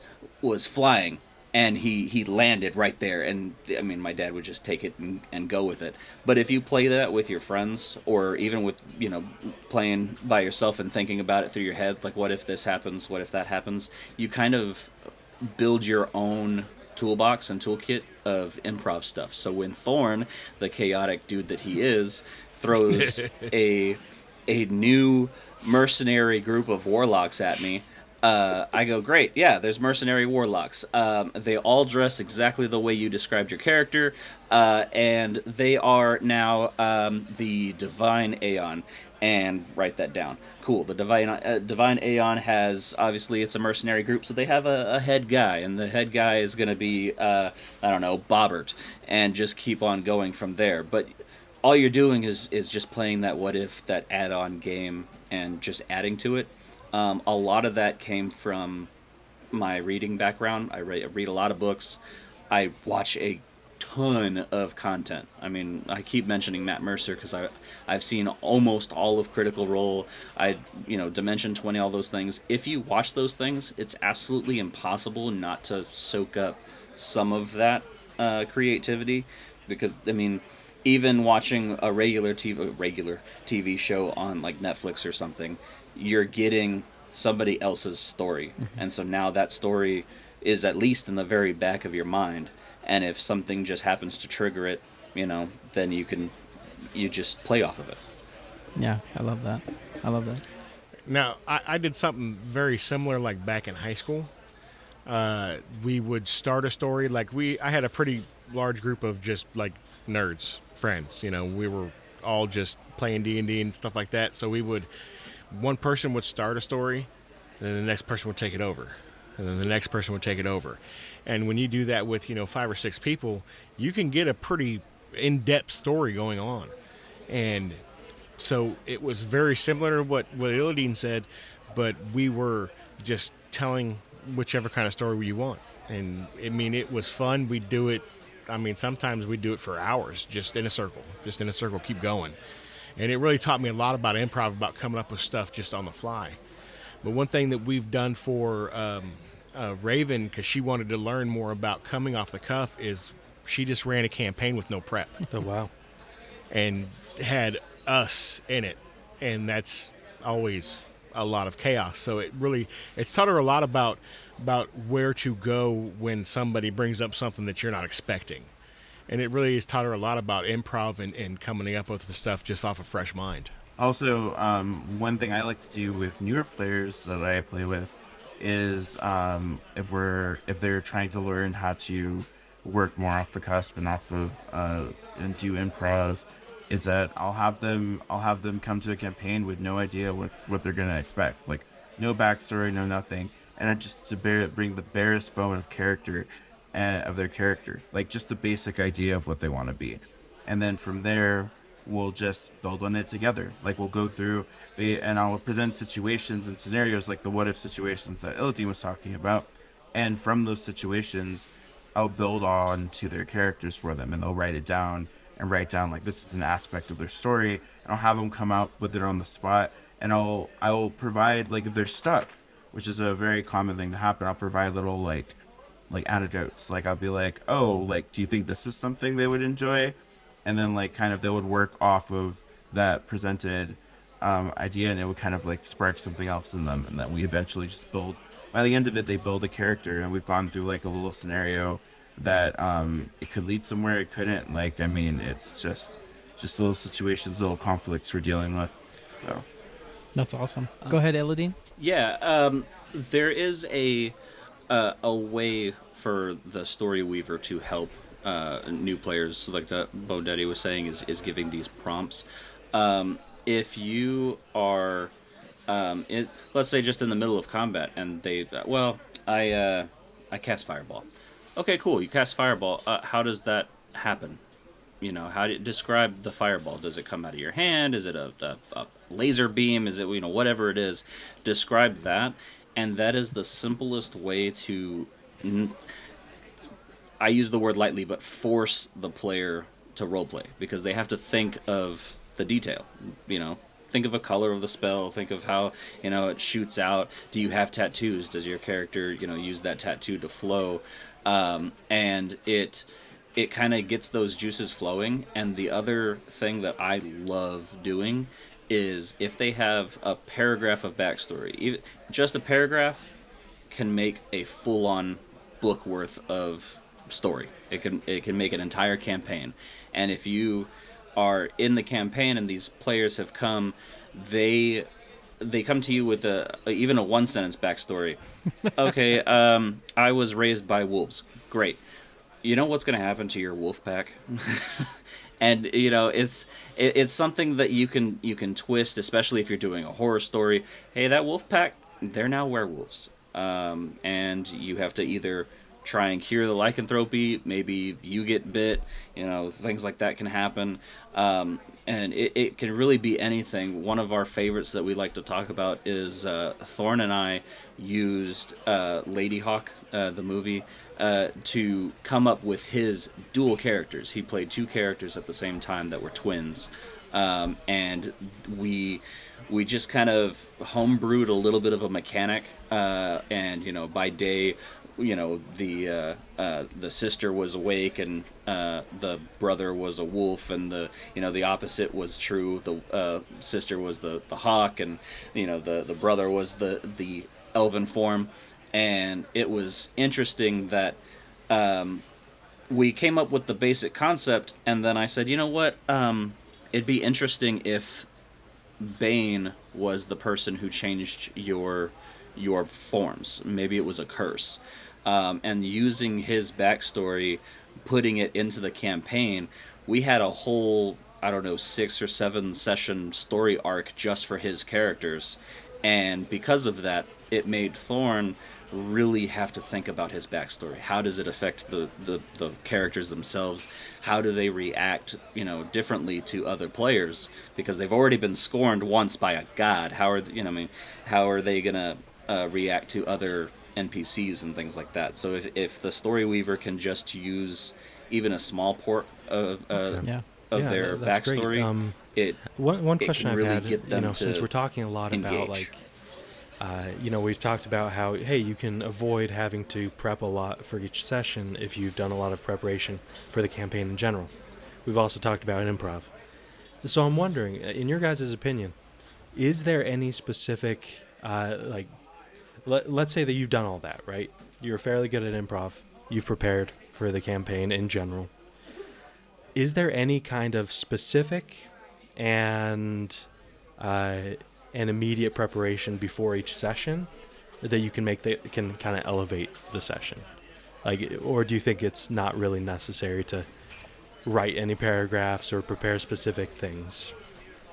flying and he landed right there, and I mean, my dad would just take it and go with it. But if you play that with your friends, or even with playing by yourself and thinking about it through your head, like what if this happens, what if that happens, you kind of build your own toolbox and toolkit of improv stuff. So when Thorn, the chaotic dude that he is, throws a new mercenary group of warlocks at me, I go, great, yeah, there's mercenary warlocks. They all dress exactly the way you described your character, and they are now the Divine Aeon. And write that down. Cool. The Divine Aeon has, obviously, it's a mercenary group, so they have a head guy, and the head guy is going to be, I don't know, Bobbert, and just keep on going from there. But all you're doing is just playing that what if, that add-on game, and just adding to it. A lot of that came from my reading background. I read a lot of books. I watch a ton of content. I mean, I keep mentioning Matt Mercer because I've seen almost all of Critical Role. Dimension 20, all those things. If you watch those things, it's absolutely impossible not to soak up some of that creativity, because I mean, even watching a regular TV show on like Netflix or something, you're getting somebody else's story. And so now that story is at least in the very back of your mind. And if something just happens to trigger it, then you just play off of it. Yeah, I love that. Now, I did something very similar, like back in high school. We would start a story, I had a pretty large group of just like nerds, friends. We were all just playing D&D and stuff like that. So one person would start a story, and then the next person would take it over, and then the next person would take it over. And when you do that with 5 or 6 people, you can get a pretty in-depth story going on. And so it was very similar to what Illideen said, but we were just telling whichever kind of story you want. And I mean, it was fun. We do it. I mean, sometimes we do it for hours, just in a circle, keep going. And it really taught me a lot about improv, about coming up with stuff just on the fly. But one thing that we've done for Raven, because she wanted to learn more about coming off the cuff, is she just ran a campaign with no prep. Oh, wow. And had us in it. And that's always a lot of chaos. So it's taught her a lot about where to go when somebody brings up something that you're not expecting. And it really has taught her a lot about improv and coming up with the stuff just off a fresh mind. Also, one thing I like to do with newer players that I play with is if they're trying to learn how to work more off the cusp and off of and do improv, is that I'll have them come to a campaign with no idea what they're gonna expect, like no backstory, no nothing, and I just bring the barest bone of character of their character, like just a basic idea of what they want to be, and then from there we'll just build on it together. Like we'll go through and I'll present situations and scenarios like the what if situations that Illideen was talking about, and from those situations I'll build on to their characters for them, and they'll write down like this is an aspect of their story, and I'll have them come out with it on the spot, and I'll provide, like if they're stuck, which is a very common thing to happen, I'll provide little like anecdotes. Like I'll be like, oh, like do you think this is something they would enjoy? And then like kind of they would work off of that presented idea, and it would kind of like spark something else in them, and then we eventually just build. By the end of it, they build a character, and we've gone through like a little scenario that it could lead somewhere, it couldn't. Like I mean, it's just little situations, little conflicts we're dealing with. So that's awesome. Go ahead, Illideen. Yeah, there is a way for the story weaver to help new players, like the Bone Daddy was saying, is giving these prompts. If you are Let's say just in the middle of combat, and I cast Fireball. Okay, cool. You cast Fireball. How does that happen? How do you describe the Fireball? Does it come out of your hand? Is it a laser beam? Is it, whatever it is? Describe that, and that is the simplest way to. I use the word lightly, but force the player to roleplay, because they have to think of the detail. Think of a color of the spell. Think of how it shoots out. Do you have tattoos? Does your character use that tattoo to flow? And it kind of gets those juices flowing. And the other thing that I love doing is if they have a paragraph of backstory, just a paragraph can make a full-on book worth of story. It can make an entire campaign. And if you are in the campaign and these players have come, they come to you with even a one-sentence backstory. Okay, I was raised by wolves. Great. You know what's going to happen to your wolf pack? And it's something that you can twist, especially if you're doing a horror story. Hey, that wolf pack, they're now werewolves. And you have to either try and cure the lycanthropy, maybe you get bit, things like that can happen. And it can really be anything. One of our favorites that we like to talk about is Thorn and I used Lady Hawk, the movie, to come up with his dual characters. He played two characters at the same time that were twins. And we just kind of homebrewed a little bit of a mechanic, and by day, the sister was awake and the brother was a wolf, and the opposite was true. The sister was the hawk, and the brother was the elven form. And it was interesting that we came up with the basic concept, and then I said, you know what, it'd be interesting if Bane was the person who changed your forms. Maybe it was a curse. And using his backstory, putting it into the campaign, we had a whole, 6 or 7 session story arc just for his characters. And because of that, it made Thorn really have to think about his backstory. How does it affect the characters themselves? How do they react, differently to other players? Because they've already been scorned once by a god. How are they gonna react to other NPCs and things like that? So if the story weaver can just use even a small port of their that's backstory, great. One question I've really had, get them since to we're talking a lot about engage. we've talked about how, hey, you can avoid having to prep a lot for each session if you've done a lot of preparation for the campaign in general. We've also talked about improv. So I'm wondering, in your guys' opinion, is there any specific, let's say that you've done all that, right? You're fairly good at improv. You've prepared for the campaign in general. Is there any kind of specific and an immediate preparation before each session that you can make that can kind of elevate the session? Or do you think it's not really necessary to write any paragraphs or prepare specific things?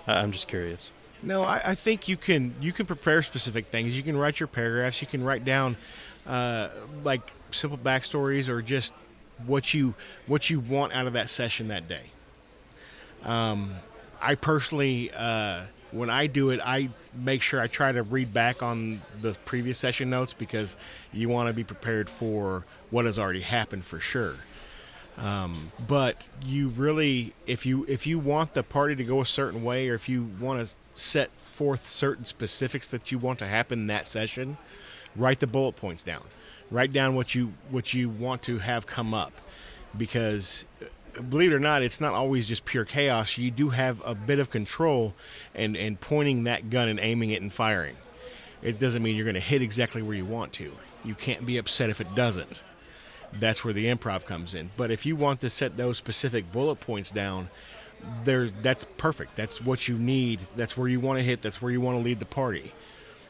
I'm just curious. No, I think you can prepare specific things. You can write your paragraphs. You can write down simple backstories or just what you want out of that session that day. I personally, when I do it, I make sure I try to read back on the previous session notes, because you want to be prepared for what has already happened for sure. But you really, if you want the party to go a certain way, or if you want to set forth certain specifics that you want to happen in that session, write the bullet points down. Write down what you want to have come up, because believe it or not, it's not always just pure chaos. You do have a bit of control and pointing that gun and aiming it and firing. It doesn't mean you're going to hit exactly where you want to. You can't be upset if it doesn't. That's where the improv comes in. But if you want to set those specific bullet points down, that's perfect. That's what you need. That's where you want to hit. That's where you want to lead the party.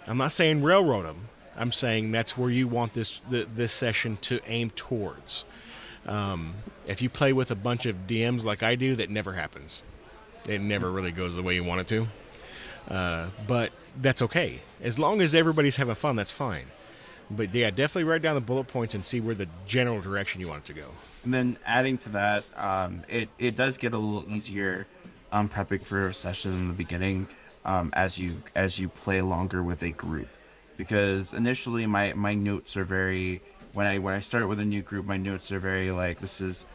I'm not saying railroad them. I'm saying that's where you want this session to aim towards. If you play with a bunch of DMs like I do, that never happens. It never really goes the way you want it to. But that's okay. As long as everybody's having fun, that's fine. But yeah, definitely write down the bullet points and see where the general direction you want it to go. And then adding to that, it does get a little easier prepping for a session in the beginning as you play longer with a group, because initially my notes are very, when I start with a new group, my notes are very like, there's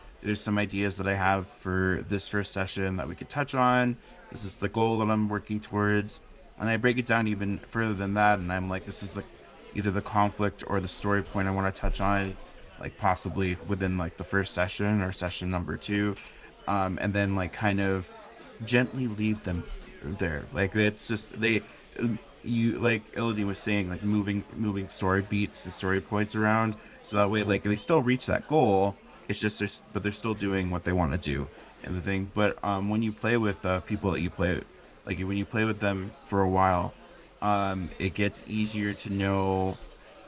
some ideas that I have for this first session that we could touch on. This is the goal that I'm working towards, and I break it down even further than that, and I'm like, this is like either the conflict or the story point I want to touch on, like possibly within like the first session or session number 2, and then like kind of gently lead them there. Like it's just you like Illideen was saying, like moving story beats and story points around, so that way like they still reach that goal. It's just they're still doing what they want to do and the thing. But when you play with people that you play, like when you play with them for a while, it gets easier to know.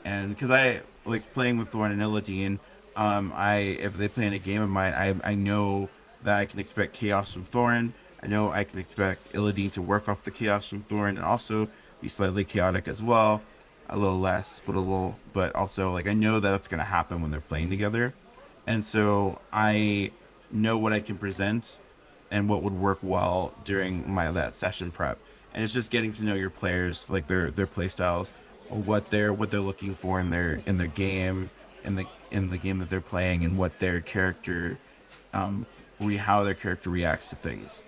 And because I like playing with Thorn and Illideen, if they play in a game of mine, I know that I can expect chaos from Thorn. I know I can expect Illideen to work off the chaos from Thorn and also be slightly chaotic as well, a little less, but also like I know that that's gonna happen when they're playing together, and so I know what I can present and what would work well during that session prep. And it's just getting to know your players, like their play styles, what they're looking for in their game, in the game that they're playing, and what their character, how their character reacts to things.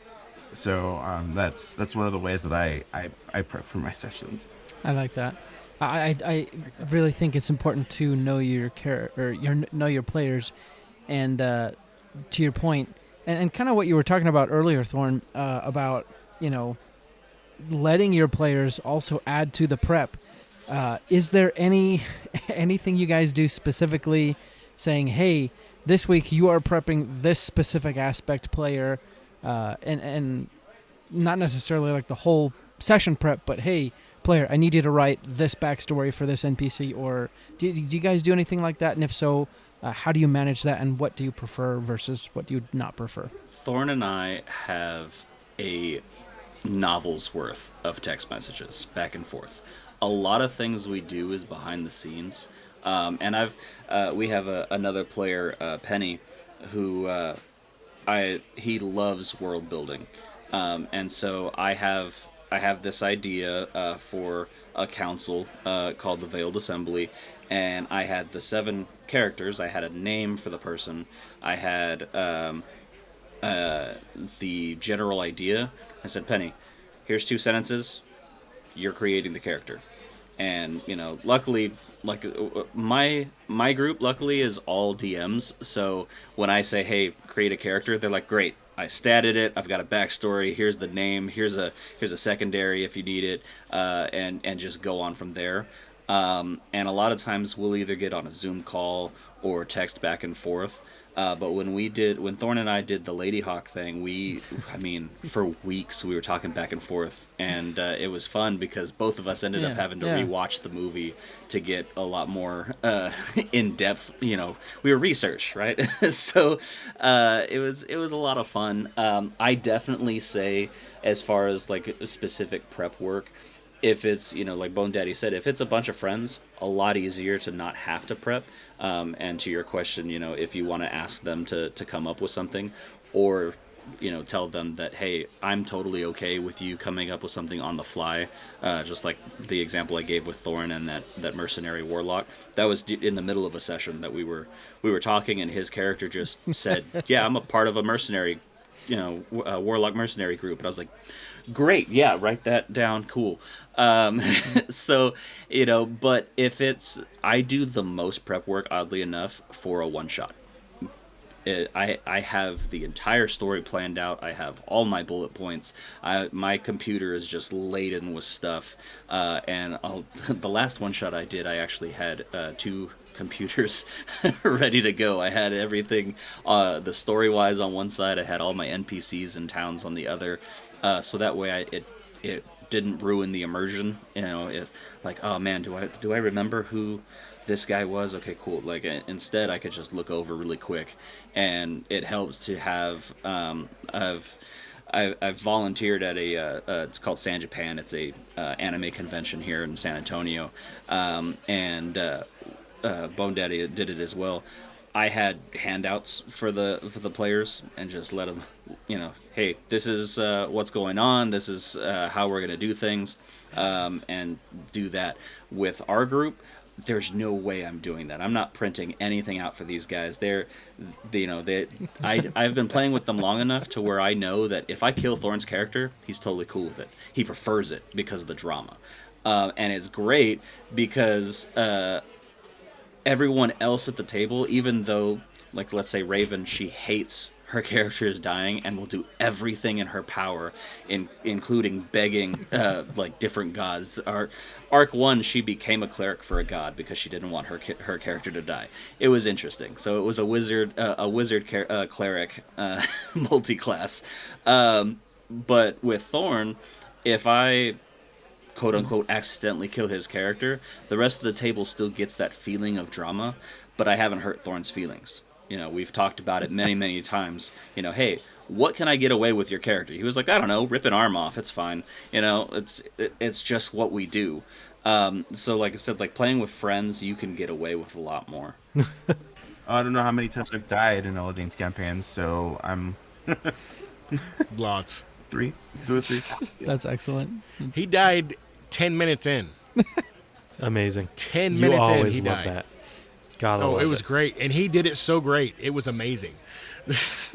So that's one of the ways that I prep for my sessions. I like that. I really think it's important to know your know your players, and to your point, and kind of what you were talking about earlier, Thorn, about letting your players also add to the prep. Is there anything you guys do specifically, saying, hey, this week you are prepping this specific aspect player, and not necessarily like the whole session prep, but hey, player, I need you to write this backstory for this NPC, or do you guys do anything like that? And if so, how do you manage that, and what do you prefer versus what do you not prefer? Thorn and I have a novel's worth of text messages back and forth. A lot of things we do is behind the scenes, and we have another player, Penny, who he loves world building, and so I have this idea for a council called the Veiled Assembly, and I had the 7 characters. I had a name for the person. I had the general idea. I said, Penny, here's 2 sentences. You're creating the character. And luckily, like my group luckily is all DMs, so when I say, hey, create a character, they're like, great, I statted it, I've got a backstory, here's the name, here's a secondary if you need it, and just go on from there. And a lot of times we'll either get on a Zoom call or text back and forth. But when Thorn and I did the Lady Hawk thing, for weeks we were talking back and forth, and it was fun because both of us ended up having to rewatch the movie to get a lot more in depth. We were research, right? So it was a lot of fun. I definitely say, as far as like specific prep work, if it's, like Bone Daddy said, if it's a bunch of friends, a lot easier to not have to prep. And to your question, if you want to ask them to come up with something, or, tell them that, hey, I'm totally okay with you coming up with something on the fly. Just like the example I gave with Thorn and that mercenary warlock. That was in the middle of a session that we were talking, and his character just said, yeah, I'm a part of a mercenary, warlock mercenary group. And I was like, great, yeah, write that down, cool. So, but if I do the most prep work, oddly enough, for a one-shot. I have the entire story planned out. I have all my bullet points. My computer is just laden with stuff. And the last one-shot I did, I actually had 2 computers ready to go. I had everything, the story-wise on one side. I had all my NPCs and towns on the other. So that way it didn't ruin the immersion. If like, oh man, do I remember who this guy was? Okay, cool. Like instead, I could just look over really quick, and it helps to have I've volunteered at it's called San Japan. It's a anime convention here in San Antonio, and Bone Daddy did it as well. I had handouts for the players and just let them, hey, this is what's going on. This is how we're gonna do things, and do that with our group. There's no way I'm doing that. I'm not printing anything out for these guys. I've been playing with them long enough to where I know that if I kill Thorn's character, he's totally cool with it. He prefers it because of the drama, and it's great because. Everyone else at the table, even though, like, let's say Raven, she hates her character is dying and will do everything in her power, including begging, like, different gods. Arc 1, she became a cleric for a god because she didn't want her character to die. It was interesting. So it was a wizard cleric multi-class. But with Thorn, if I quote-unquote accidentally kill his character, the rest of the table still gets that feeling of drama, but I haven't hurt Thorn's feelings. We've talked about it many times. Hey, what can I get away with your character? He was like, I don't know, rip an arm off, it's fine. It's just what we do. So like I said, like playing with friends, you can get away with a lot more. I don't know how many times I've died in Illideen's campaigns, so I'm Lots. 2 or 3. That's excellent. He died 10 minutes in. Amazing. 10 You minutes in, always he love died. that. Gotta Oh, love it was great. And he did it so great. It was amazing.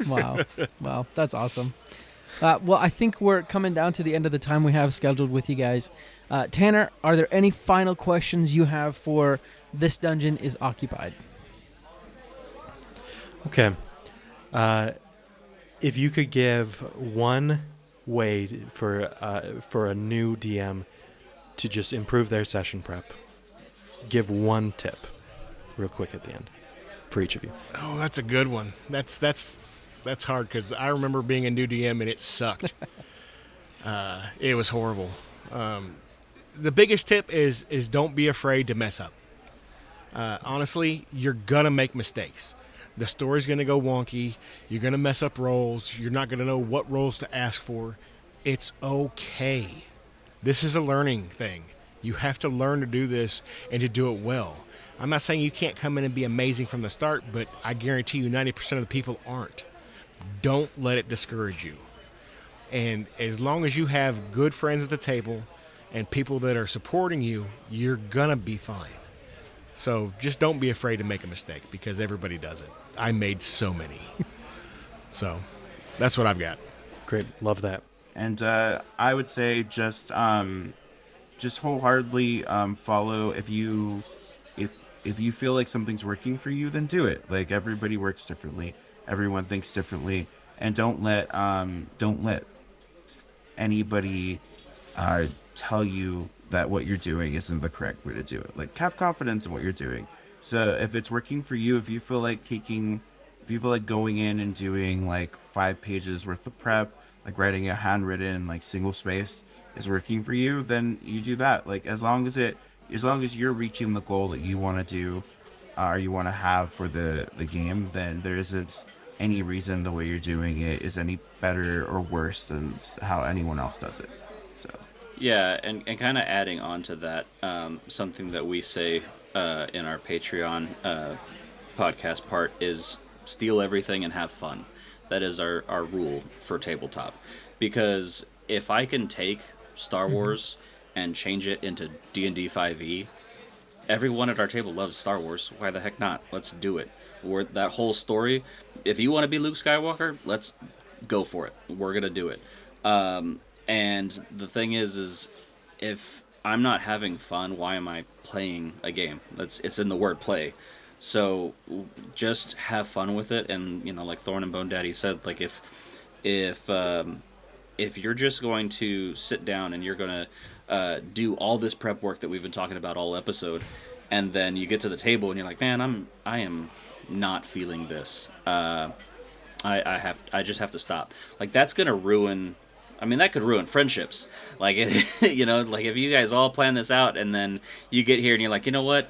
Wow. Wow. That's awesome. Well, I think we're coming down to the end of the time we have scheduled with you guys. Tanner, are there any final questions you have for This Dungeon is Occupied? Okay. If you could give one way for a new DM to just improve their session prep, give one tip real quick at the end for each of you. Oh, that's a good one. That's hard because I remember being a new DM and it sucked. It was horrible. The biggest tip is don't be afraid to mess up. Honestly, you're gonna make mistakes. The story's gonna go wonky. You're gonna mess up rolls. You're not gonna know what rolls to ask for. It's okay. This is a learning thing. You have to learn to do this and to do it well. I'm not saying you can't come in and be amazing from the start, but I guarantee you 90% of the people aren't. Don't let it discourage you. And as long as you have good friends at the table and people that are supporting you, you're gonna be fine. So just don't be afraid to make a mistake because everybody does it. I made so many. So that's what I've got. Great. Love that. And I would say just wholeheartedly follow. If you feel like something's working for you, then do it. Like, everybody works differently. Everyone thinks differently, and don't let anybody tell you that what you're doing isn't the correct way to do it. Like, have confidence in what you're doing. So if it's working for you, if you feel like going in and doing like 5 pages worth of prep, like writing a handwritten, like single space is working for you, then you do that. Like, as long as you're reaching the goal that you want to do, or you want to have for the game, then there isn't any reason the way you're doing it is any better or worse than how anyone else does it. So. Yeah, and kind of adding on to that, something that we say in our Patreon podcast part is steal everything and have fun. That is our rule for tabletop. Because if I can take Star Wars and change it into D&D 5e, everyone at our table loves Star Wars. Why the heck not? Let's do it. That whole story, if you want to be Luke Skywalker, let's go for it. We're going to do it. And the thing is if I'm not having fun, why am I playing a game? It's in the word play. So just have fun with it. And, like Thorn and Bone Daddy said, like if you're just going to sit down and you're going to do all this prep work that we've been talking about all episode, and then you get to the table and you're like, man, I am not feeling this. I just have to stop. Like, that's going to ruin... I mean, that could ruin friendships. Like, like if you guys all plan this out and then you get here and you're like, you know what?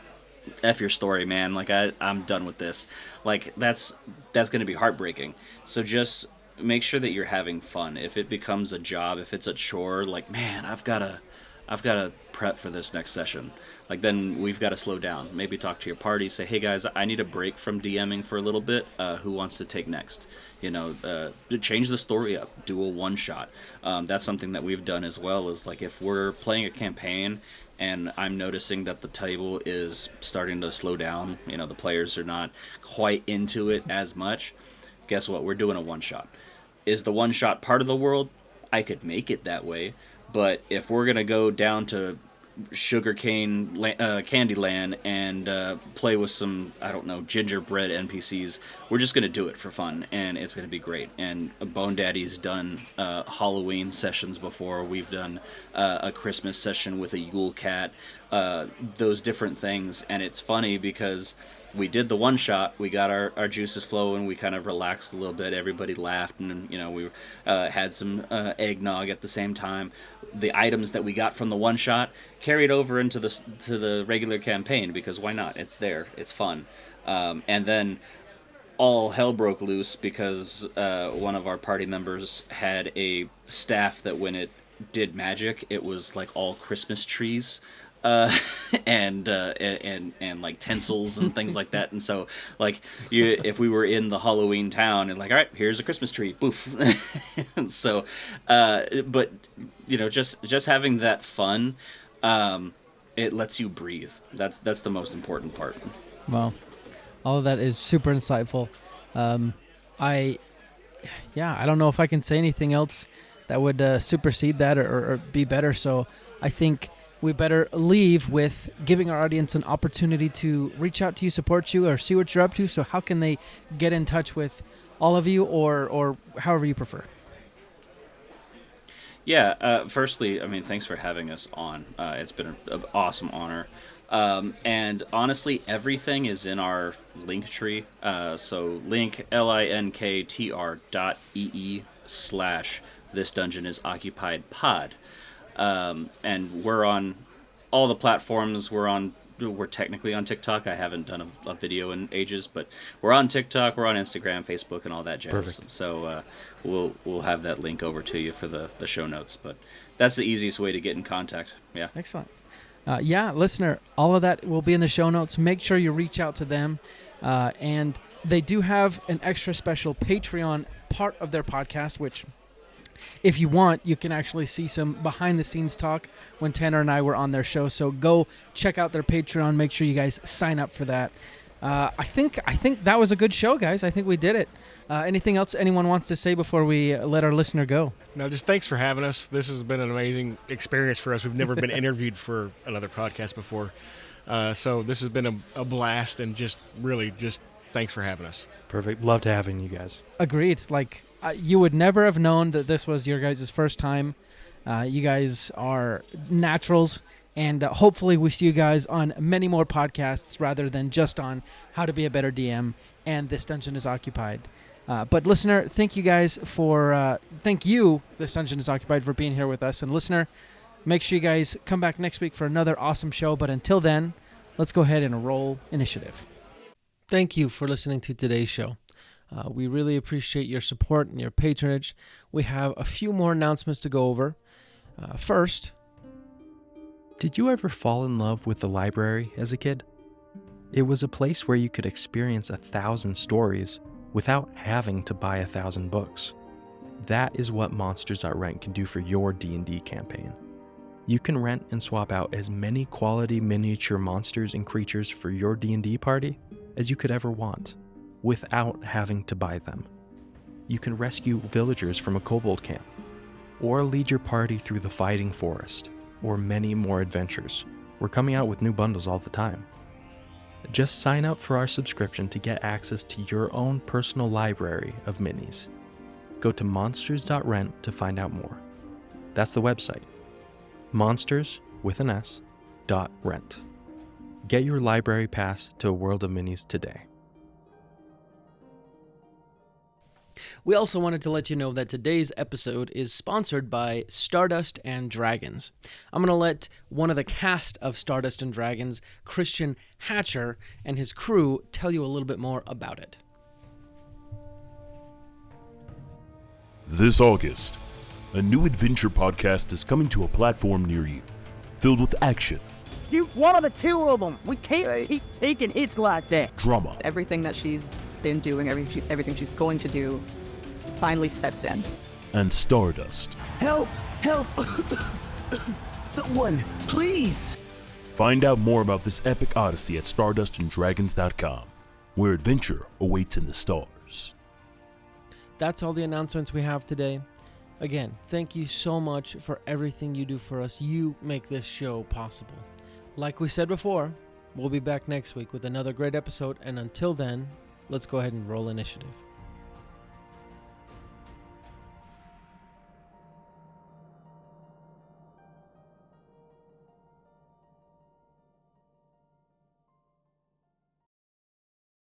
F your story, man. Like, I'm done with this. Like, that's going to be heartbreaking. So just make sure that you're having fun. If it becomes a job, if it's a chore, like, man, I've got to prep for this next session. Like, then we've got to slow down. Maybe talk to your party. Say, hey guys, I need a break from DMing for a little bit. Who wants to take next? To change the story up. Do a one shot. That's something that we've done as well. Is like, if we're playing a campaign and I'm noticing that the table is starting to slow down, the players are not quite into it as much. Guess what? We're doing a one shot. Is the one shot part of the world? I could make it that way. But if we're gonna go down to sugarcane Candyland and play with some, I don't know, gingerbread NPCs, we're just gonna do it for fun, and it's gonna be great. And Bone Daddy's done Halloween sessions before. We've done a Christmas session with a Yule Cat, those different things, and it's funny because we did the one shot, we got our juices flowing, we kind of relaxed a little bit, everybody laughed, and we had some eggnog at the same time. The items that we got from the one shot carried over into the regular campaign, because why not? It's there, it's fun. And then all hell broke loose because one of our party members had a staff that when it did magic, it was like all Christmas trees. And like tinsels and things like that, and so like if we were in the Halloween town and like, all right, here's a Christmas tree, poof. And so but just having that fun, it lets you breathe. That's the most important part. Well, all of that is super insightful. I don't know if I can say anything else that would supersede that or be better, so I think we better leave with giving our audience an opportunity to reach out to you, support you, or see what you're up to. So how can they get in touch with all of you, or however you prefer? Yeah, firstly, thanks for having us on. It's been an awesome honor. And honestly, everything is in our link tree. So link linktr.ee/This Dungeon is Occupied Pod. And we're on all the platforms. We're technically on TikTok. I haven't done a video in ages, but we're on TikTok, we're on Instagram, Facebook, and all that jazz. Perfect. So we'll have that link over to you for the show notes. But that's the easiest way to get in contact. Yeah. Excellent. Listener, all of that will be in the show notes. Make sure you reach out to them. And they do have an extra special Patreon part of their podcast, which, if you want, you can actually see some behind-the-scenes talk when Tanner and I were on their show. So go check out their Patreon. Make sure you guys sign up for that. I think that was a good show, guys. I think we did it. Anything else anyone wants to say before we let our listener go? No, just thanks for having us. This has been an amazing experience for us. We've never been interviewed for another podcast before. So this has been a blast, and just thanks for having us. Perfect. Loved having you guys. Agreed. You would never have known that this was your guys' first time. You guys are naturals, and hopefully we see you guys on many more podcasts rather than just on How to Be a Better DM and This Dungeon is Occupied. But listener, thank you, This Dungeon is Occupied, for being here with us. And listener, make sure you guys come back next week for another awesome show. But until then, let's go ahead and roll initiative. Thank you for listening to today's show. We really appreciate your support and your patronage. We have a few more announcements to go over. First, did you ever fall in love with the library as a kid? It was a place where you could experience 1,000 stories without having to buy 1,000 books. That is what Monsters.rent can do for your D&D campaign. You can rent and swap out as many quality miniature monsters and creatures for your D&D party as you could ever want, without having to buy them. You can rescue villagers from a kobold camp, or lead your party through the fighting forest, or many more adventures. We're coming out with new bundles all the time. Just sign up for our subscription to get access to your own personal library of minis. Go to monsters.rent to find out more. That's the website. Monsters, with an S, .rent. Get your library pass to a world of minis today. we also wanted to let you know that today's episode is sponsored by Stardust and Dragons. I'm going to let one of the cast of Stardust and Dragons, Christian Hatcher, and his crew tell you a little bit more about it. This August, a new adventure podcast is coming to a platform near you, filled with action, You one of the two of them. We can't keep taking hits like that. drama, Everything that she's been doing, everything she's going to do, finally sets in. and stardust. Help! Help! Someone, please! Find out more about this epic odyssey at stardustanddragons.com, where adventure awaits in the stars. That's all the announcements we have today. Again, thank you so much for everything you do for us. You make this show possible. Like we said before, we'll be back next week with another great episode, and until then, let's go ahead and roll initiative.